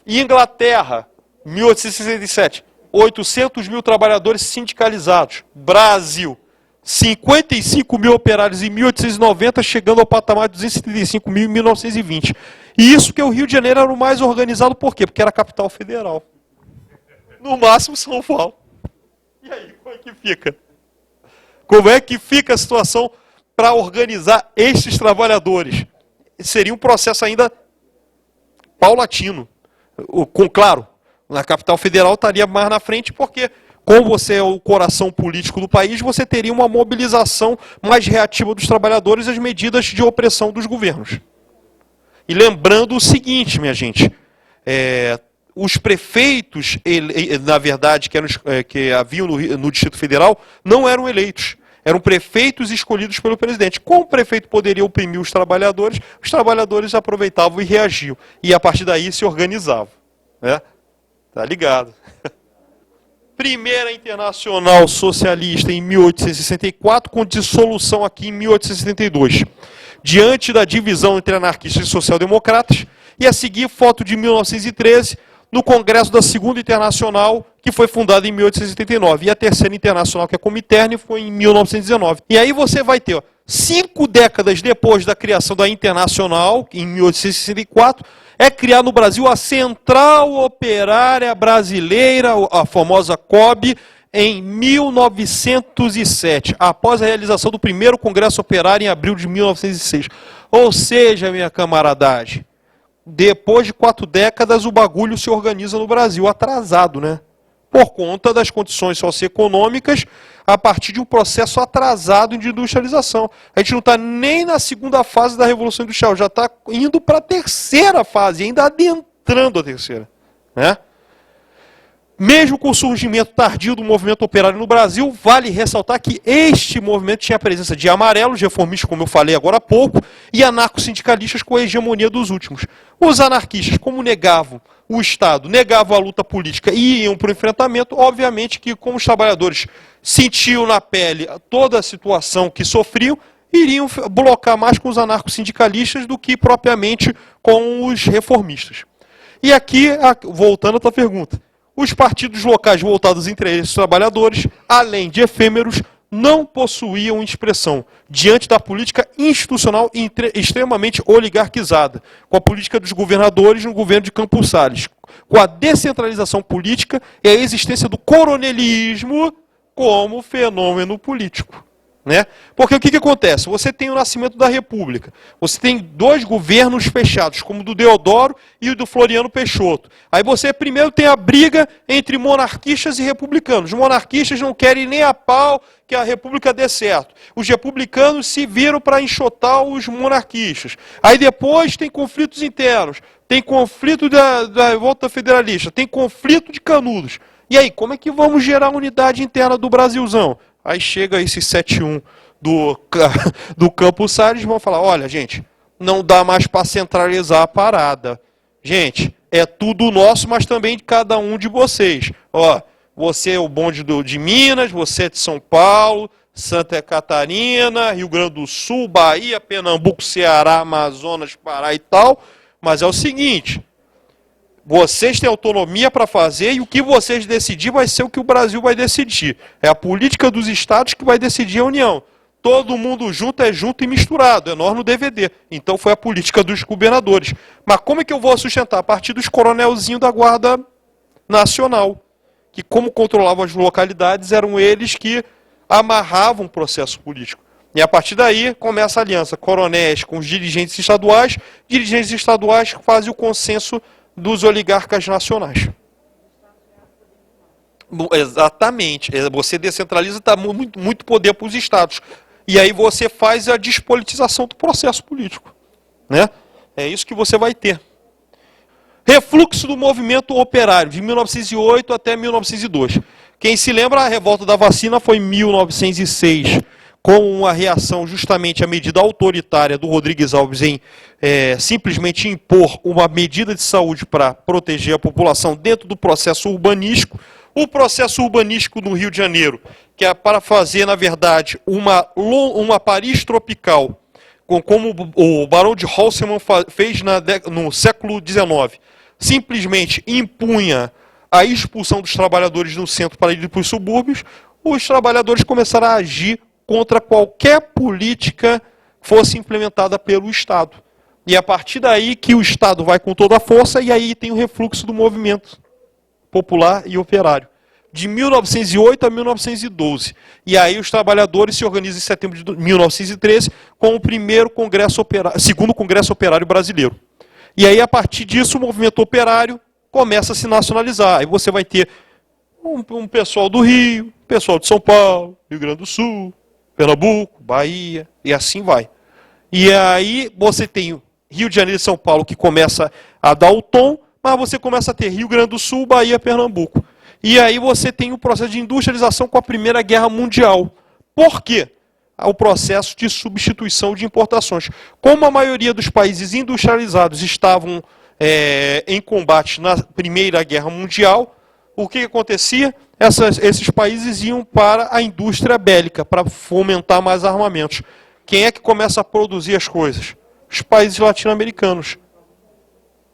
Inglaterra, 1867. 800 mil trabalhadores sindicalizados. Brasil, 55 mil operários em 1890, chegando ao patamar de 275 mil em 1920. E isso que o Rio de Janeiro era o mais organizado, por quê? Porque era a capital federal. No máximo São Paulo. E aí, como é que fica? Como é que fica a situação para organizar estes trabalhadores? Seria um processo ainda paulatino. Claro, na capital federal estaria mais na frente, porque, como você é o coração político do país, você teria uma mobilização mais reativa dos trabalhadores às medidas de opressão dos governos. E lembrando o seguinte, minha gente, os prefeitos, na verdade, que haviam no Distrito Federal, não eram eleitos. Eram prefeitos escolhidos pelo presidente. Como o prefeito poderia oprimir os trabalhadores aproveitavam e reagiam. E a partir daí se organizavam. Né? Tá ligado? Primeira Internacional Socialista em 1864, com dissolução aqui em 1872. Diante da divisão entre anarquistas e social-democratas, e a seguir foto de 1913, no Congresso da Segunda Internacional, que foi fundada em 1889. E a Terceira Internacional, que é a Comintern, foi em 1919. E aí você vai ter, 5 décadas depois da criação da Internacional, em 1864, é criada no Brasil a Central Operária Brasileira, a famosa COB, em 1907, após a realização do primeiro Congresso Operário em abril de 1906. Ou seja, minha camaradagem, depois de 4 décadas o bagulho se organiza no Brasil, atrasado, né? Por conta das condições socioeconômicas, a partir de um processo atrasado de industrialização. A gente não está nem na segunda fase da Revolução Industrial, já está indo para a terceira fase, ainda adentrando a terceira, né? Mesmo com o surgimento tardio do movimento operário no Brasil, vale ressaltar que este movimento tinha a presença de amarelos, reformistas, como eu falei agora há pouco, e anarcossindicalistas com a hegemonia dos últimos. Os anarquistas, como negavam o Estado, negavam a luta política e iam para o enfrentamento, obviamente que, como os trabalhadores sentiam na pele toda a situação que sofriam, iriam blocar mais com os anarcossindicalistas do que propriamente com os reformistas. E aqui, voltando à tua pergunta, os partidos locais voltados entre esses trabalhadores, além de efêmeros, não possuíam expressão diante da política institucional extremamente oligarquizada, com a política dos governadores no governo de Campos Salles, com a descentralização política e a existência do coronelismo como fenômeno político. Né? Porque o que acontece? Você tem o nascimento da República, você tem 2 governos fechados, como o do Deodoro e o do Floriano Peixoto. Aí você primeiro tem a briga entre monarquistas e republicanos. Os monarquistas não querem nem a pau que a República dê certo. Os republicanos se viram para enxotar os monarquistas. Aí depois tem conflitos internos, tem conflito da volta federalista, tem conflito de Canudos. E aí, como é que vamos gerar unidade interna do Brasilzão? Aí chega esse 7-1 do Campos Salles e vão falar, olha, gente, não dá mais para centralizar a parada. Gente, é tudo nosso, mas também de cada um de vocês. Ó, você é o bonde de Minas, você é de São Paulo, Santa Catarina, Rio Grande do Sul, Bahia, Pernambuco, Ceará, Amazonas, Pará e tal. Mas é o seguinte, vocês têm autonomia para fazer e o que vocês decidirem vai ser o que o Brasil vai decidir. É a política dos estados que vai decidir a União. Todo mundo junto é junto e misturado, é nós no DVD. Então foi a política dos governadores. Mas como é que eu vou sustentar? A partir dos coronelzinhos da Guarda Nacional, que como controlavam as localidades, eram eles que amarravam o processo político. E a partir daí começa a aliança, coronéis com os dirigentes estaduais que fazem o consenso dos oligarcas nacionais. Exatamente. Você descentraliza, dá muito poder para os estados. E aí você faz a despolitização do processo político. Né? É isso que você vai ter. Refluxo do movimento operário, de 1908 até 1902. Quem se lembra, a revolta da vacina foi em 1906, com uma reação justamente à medida autoritária do Rodrigues Alves em simplesmente impor uma medida de saúde para proteger a população dentro do processo urbanístico. O processo urbanístico no Rio de Janeiro, que é para fazer, na verdade, uma Paris tropical, como o Barão de Haussmann fez no século XIX, simplesmente impunha a expulsão dos trabalhadores no centro para ir para os subúrbios, os trabalhadores começaram a agir contra qualquer política que fosse implementada pelo Estado. E é a partir daí que o Estado vai com toda a força, e aí tem o refluxo do movimento popular e operário, de 1908 a 1912. E aí os trabalhadores se organizam em setembro de 1913 com o segundo Congresso Operário Brasileiro. E aí, a partir disso, o movimento operário começa a se nacionalizar. Aí você vai ter um pessoal do Rio, pessoal de São Paulo, Rio Grande do Sul, Pernambuco, Bahia, e assim vai. E aí você tem Rio de Janeiro e São Paulo que começa a dar o tom, mas você começa a ter Rio Grande do Sul, Bahia, Pernambuco. E aí você tem o processo de industrialização com a Primeira Guerra Mundial. Por quê? O processo de substituição de importações. Como a maioria dos países industrializados estavam em combate na Primeira Guerra Mundial, o que acontecia? esses países iam para a indústria bélica, para fomentar mais armamentos. Quem é que começa a produzir as coisas? Os países latino-americanos.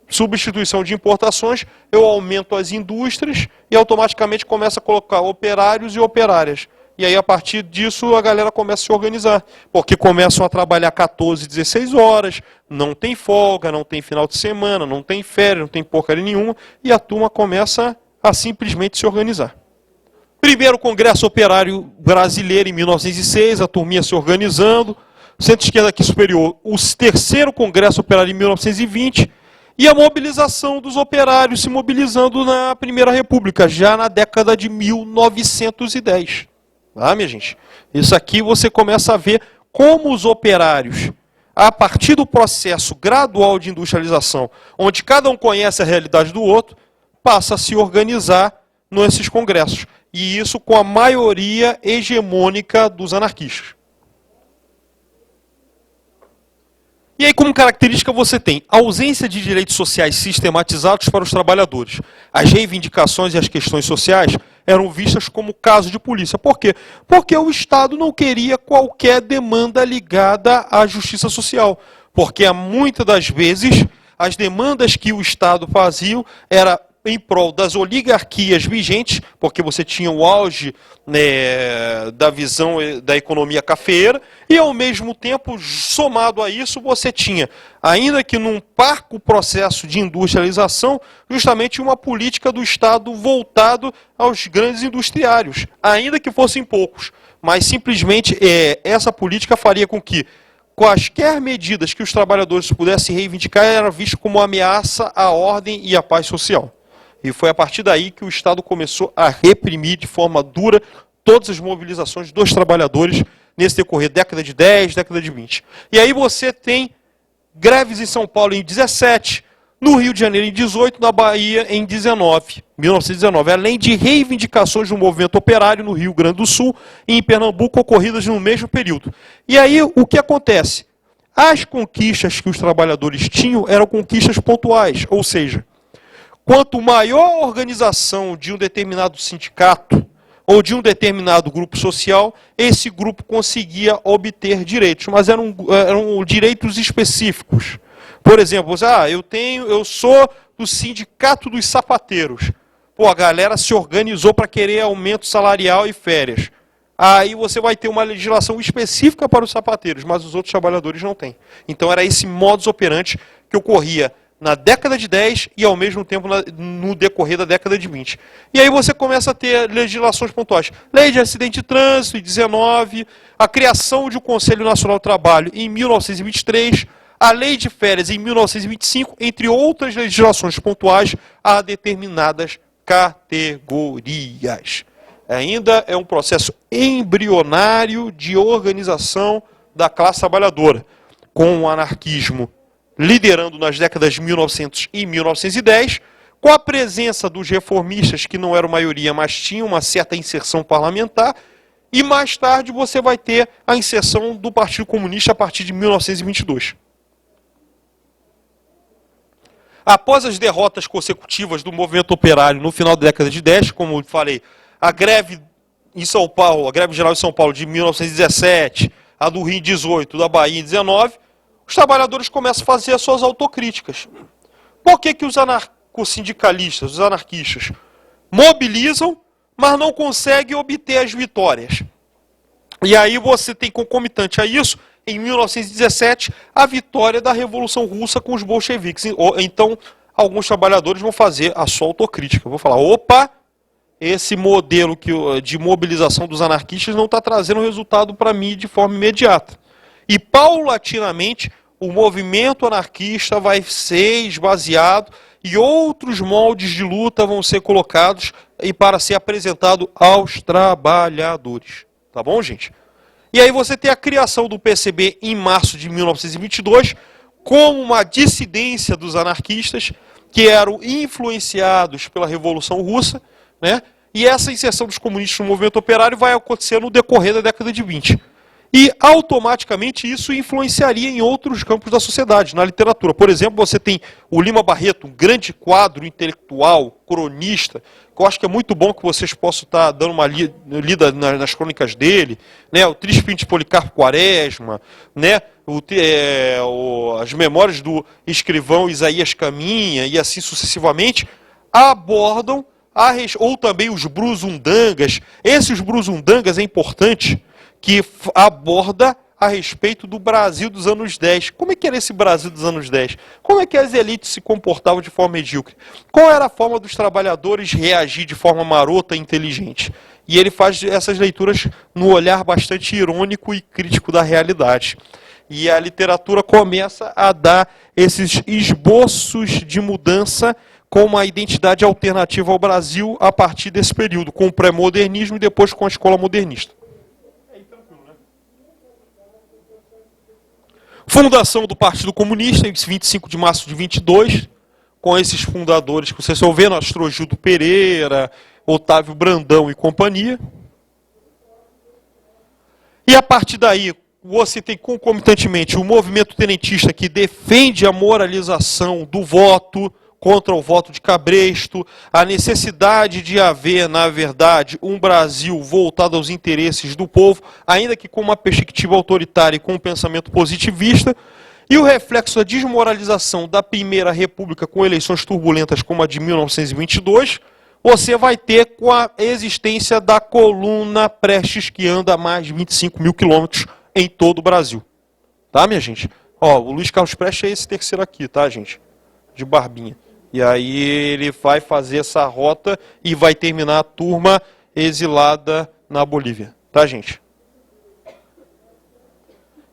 Substituição de importações, eu aumento as indústrias e automaticamente começo a colocar operários e operárias. E aí, a partir disso, a galera começa a se organizar. Porque começam a trabalhar 14, 16 horas, não tem folga, não tem final de semana, não tem férias, não tem porcaria nenhuma, e a turma começa a simplesmente se organizar. Primeiro Congresso Operário Brasileiro, em 1906, a turminha se organizando. Centro-esquerda aqui superior, o terceiro Congresso Operário, em 1920, e a mobilização dos operários se mobilizando na Primeira República, já na década de 1910. Ah, minha gente, isso aqui você começa a ver como os operários, a partir do processo gradual de industrialização, onde cada um conhece a realidade do outro, passa a se organizar nesses congressos. E isso com a maioria hegemônica dos anarquistas. E aí, como característica, você tem a ausência de direitos sociais sistematizados para os trabalhadores. As reivindicações e as questões sociais eram vistas como caso de polícia. Por quê? Porque o Estado não queria qualquer demanda ligada à justiça social. Porque, muitas das vezes, as demandas que o Estado fazia era em prol das oligarquias vigentes, porque você tinha o auge, né, da visão da economia cafeeira, e ao mesmo tempo, somado a isso, você tinha, ainda que num parco processo de industrialização, justamente uma política do Estado voltado aos grandes industriários, ainda que fossem poucos, mas simplesmente essa política faria com que quaisquer medidas que os trabalhadores pudessem reivindicar eram vistas como ameaça à ordem e à paz social. E foi a partir daí que o Estado começou a reprimir de forma dura todas as mobilizações dos trabalhadores nesse decorrer década de 10, década de 20. E aí você tem greves em São Paulo em 17, no Rio de Janeiro em 18, na Bahia em 1919. Além de reivindicações do movimento operário no Rio Grande do Sul e em Pernambuco ocorridas no mesmo período. E aí o que acontece? As conquistas que os trabalhadores tinham eram conquistas pontuais, ou seja, quanto maior a organização de um determinado sindicato ou de um determinado grupo social, esse grupo conseguia obter direitos, mas eram direitos específicos. Por exemplo, eu sou do sindicato dos sapateiros. Pô, a galera se organizou para querer aumento salarial e férias. Aí você vai ter uma legislação específica para os sapateiros, mas os outros trabalhadores não têm. Então era esse modus operandi que ocorria na década de 10 e, ao mesmo tempo, no decorrer da década de 20. E aí você começa a ter legislações pontuais. Lei de acidente de trânsito, em 19, a criação de um Conselho Nacional do Trabalho, em 1923, a Lei de Férias, em 1925, entre outras legislações pontuais a determinadas categorias. Ainda é um processo embrionário de organização da classe trabalhadora, com o anarquismo liderando nas décadas de 1900 e 1910, com a presença dos reformistas, que não eram maioria, mas tinham uma certa inserção parlamentar, e mais tarde você vai ter a inserção do Partido Comunista a partir de 1922. Após as derrotas consecutivas do movimento operário no final da década de 10, como eu falei, a greve em São Paulo, a greve geral em São Paulo de 1917, a do Rio em 18, da Bahia em 19, os trabalhadores começam a fazer as suas autocríticas. Por que os anarcossindicalistas, os anarquistas, mobilizam, mas não conseguem obter as vitórias? E aí você tem concomitante a isso, em 1917, a vitória da Revolução Russa com os bolcheviques. Então, alguns trabalhadores vão fazer a sua autocrítica. Vão falar, opa, esse modelo de mobilização dos anarquistas não está trazendo resultado para mim de forma imediata. E, paulatinamente, o movimento anarquista vai ser esvaziado e outros moldes de luta vão ser colocados e para ser apresentado aos trabalhadores. Tá bom, gente? E aí você tem a criação do PCB em março de 1922, como uma dissidência dos anarquistas que eram influenciados pela Revolução Russa, né? E essa inserção dos comunistas no movimento operário vai acontecer no decorrer da década de 20. E automaticamente isso influenciaria em outros campos da sociedade, na literatura. Por exemplo, você tem o Lima Barreto, um grande quadro intelectual, cronista, que eu acho que é muito bom que vocês possam estar dando uma lida nas crônicas dele, né? O Triste Fim de Policarpo Quaresma, né? As memórias do escrivão Isaías Caminha e assim sucessivamente, abordam, ou também os Brusundangas. Esses Brusundangas é importante, que aborda a respeito do Brasil dos anos 10. Como é que era esse Brasil dos anos 10? Como é que as elites se comportavam de forma medíocre? Qual era a forma dos trabalhadores reagir de forma marota e inteligente? E ele faz essas leituras no olhar bastante irônico e crítico da realidade. E a literatura começa a dar esses esboços de mudança com uma identidade alternativa ao Brasil a partir desse período, com o pré-modernismo e depois com a escola modernista. Fundação do Partido Comunista, em 25 de março de 22, com esses fundadores que vocês estão vendo, Astrogildo Pereira, Otávio Brandão e companhia. E a partir daí, você tem concomitantemente o movimento tenentista que defende a moralização do voto, contra o voto de cabresto, a necessidade de haver, na verdade, um Brasil voltado aos interesses do povo, ainda que com uma perspectiva autoritária e com um pensamento positivista, e o reflexo da desmoralização da Primeira República com eleições turbulentas como a de 1922, você vai ter com a existência da coluna Prestes, que anda a mais de 25 mil quilômetros em todo o Brasil. Tá, minha gente? Ó, o Luiz Carlos Prestes é esse terceiro aqui, tá, gente? De barbinha. E aí ele vai fazer essa rota e vai terminar a turma exilada na Bolívia. Tá, gente?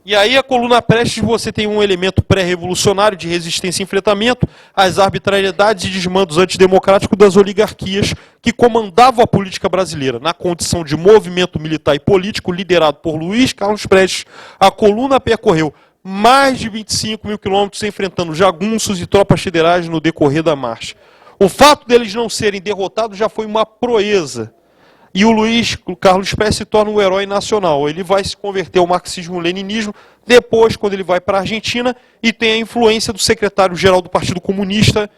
E aí a coluna Prestes você tem um elemento pré-revolucionário de resistência e enfrentamento às arbitrariedades e desmandos antidemocráticos das oligarquias que comandavam a política brasileira. Na condição de movimento militar e político liderado por Luiz Carlos Prestes, a coluna percorreu mais de 25 mil quilômetros enfrentando jagunços e tropas federais no decorrer da marcha. O fato deles não serem derrotados já foi uma proeza. E o Luiz Carlos Prestes se torna um herói nacional. Ele vai se converter ao marxismo-leninismo depois, quando ele vai para a Argentina, e tem a influência do secretário-geral do Partido Comunista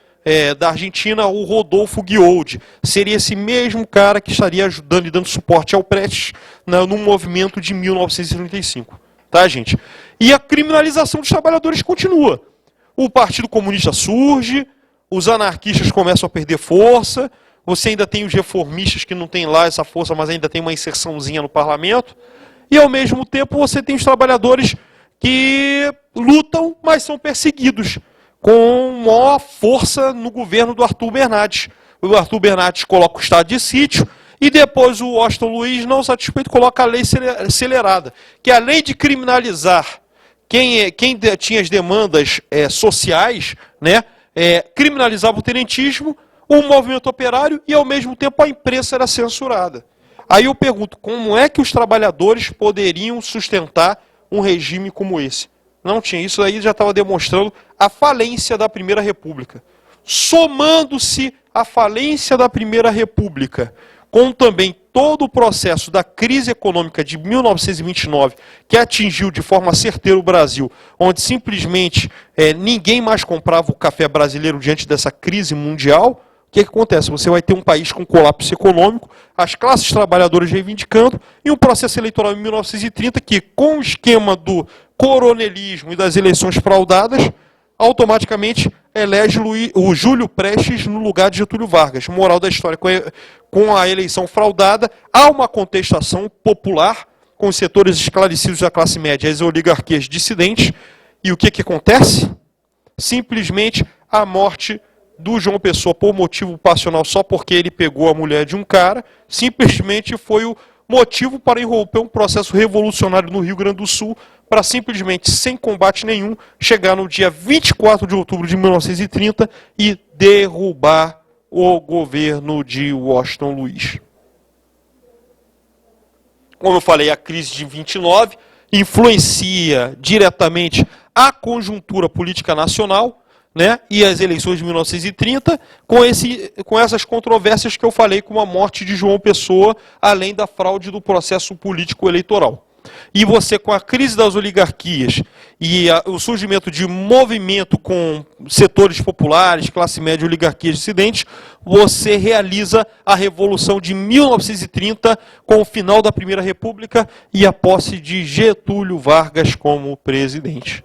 da Argentina, o Rodolfo Guioldi. Seria esse mesmo cara que estaria ajudando e dando suporte ao Prestes no movimento de 1935. Tá, gente? E a criminalização dos trabalhadores continua. O Partido Comunista surge, os anarquistas começam a perder força, você ainda tem os reformistas que não tem lá essa força, mas ainda tem uma inserçãozinha no parlamento, e ao mesmo tempo você tem os trabalhadores que lutam, mas são perseguidos, com maior força no governo do Arthur Bernardes. O Arthur Bernardes coloca o estado de sítio, e depois o Washington Luiz, não satisfeito, coloca a lei acelerada, que além de criminalizar quem tinha as demandas sociais, né, criminalizava o tenentismo, o movimento operário e, ao mesmo tempo, a imprensa era censurada. Aí eu pergunto, como é que os trabalhadores poderiam sustentar um regime como esse? Não tinha. Isso aí já estava demonstrando a falência da Primeira República. Somando-se a falência da Primeira República com também todo o processo da crise econômica de 1929, que atingiu de forma certeira o Brasil, onde simplesmente ninguém mais comprava o café brasileiro diante dessa crise mundial, o que acontece? Você vai ter um país com colapso econômico, as classes trabalhadoras reivindicando, e um processo eleitoral em 1930 que, com o esquema do coronelismo e das eleições fraudadas, automaticamente elege o Júlio Prestes no lugar de Getúlio Vargas. Moral da história, com a eleição fraudada, há uma contestação popular com os setores esclarecidos da classe média, as oligarquias dissidentes, e o que acontece? Simplesmente a morte do João Pessoa por motivo passional, só porque ele pegou a mulher de um cara, simplesmente foi o motivo para irromper um processo revolucionário no Rio Grande do Sul, para simplesmente, sem combate nenhum, chegar no dia 24 de outubro de 1930 e derrubar o governo de Washington Luiz. Como eu falei, a crise de 29 influencia diretamente a conjuntura política nacional, né, e as eleições de 1930, com essas controvérsias que eu falei, com a morte de João Pessoa, além da fraude do processo político eleitoral. e você, com a crise das oligarquias e o surgimento de movimento com setores populares, classe média e oligarquias dissidentes, você realiza a Revolução de 1930 com o final da Primeira República e a posse de Getúlio Vargas como presidente.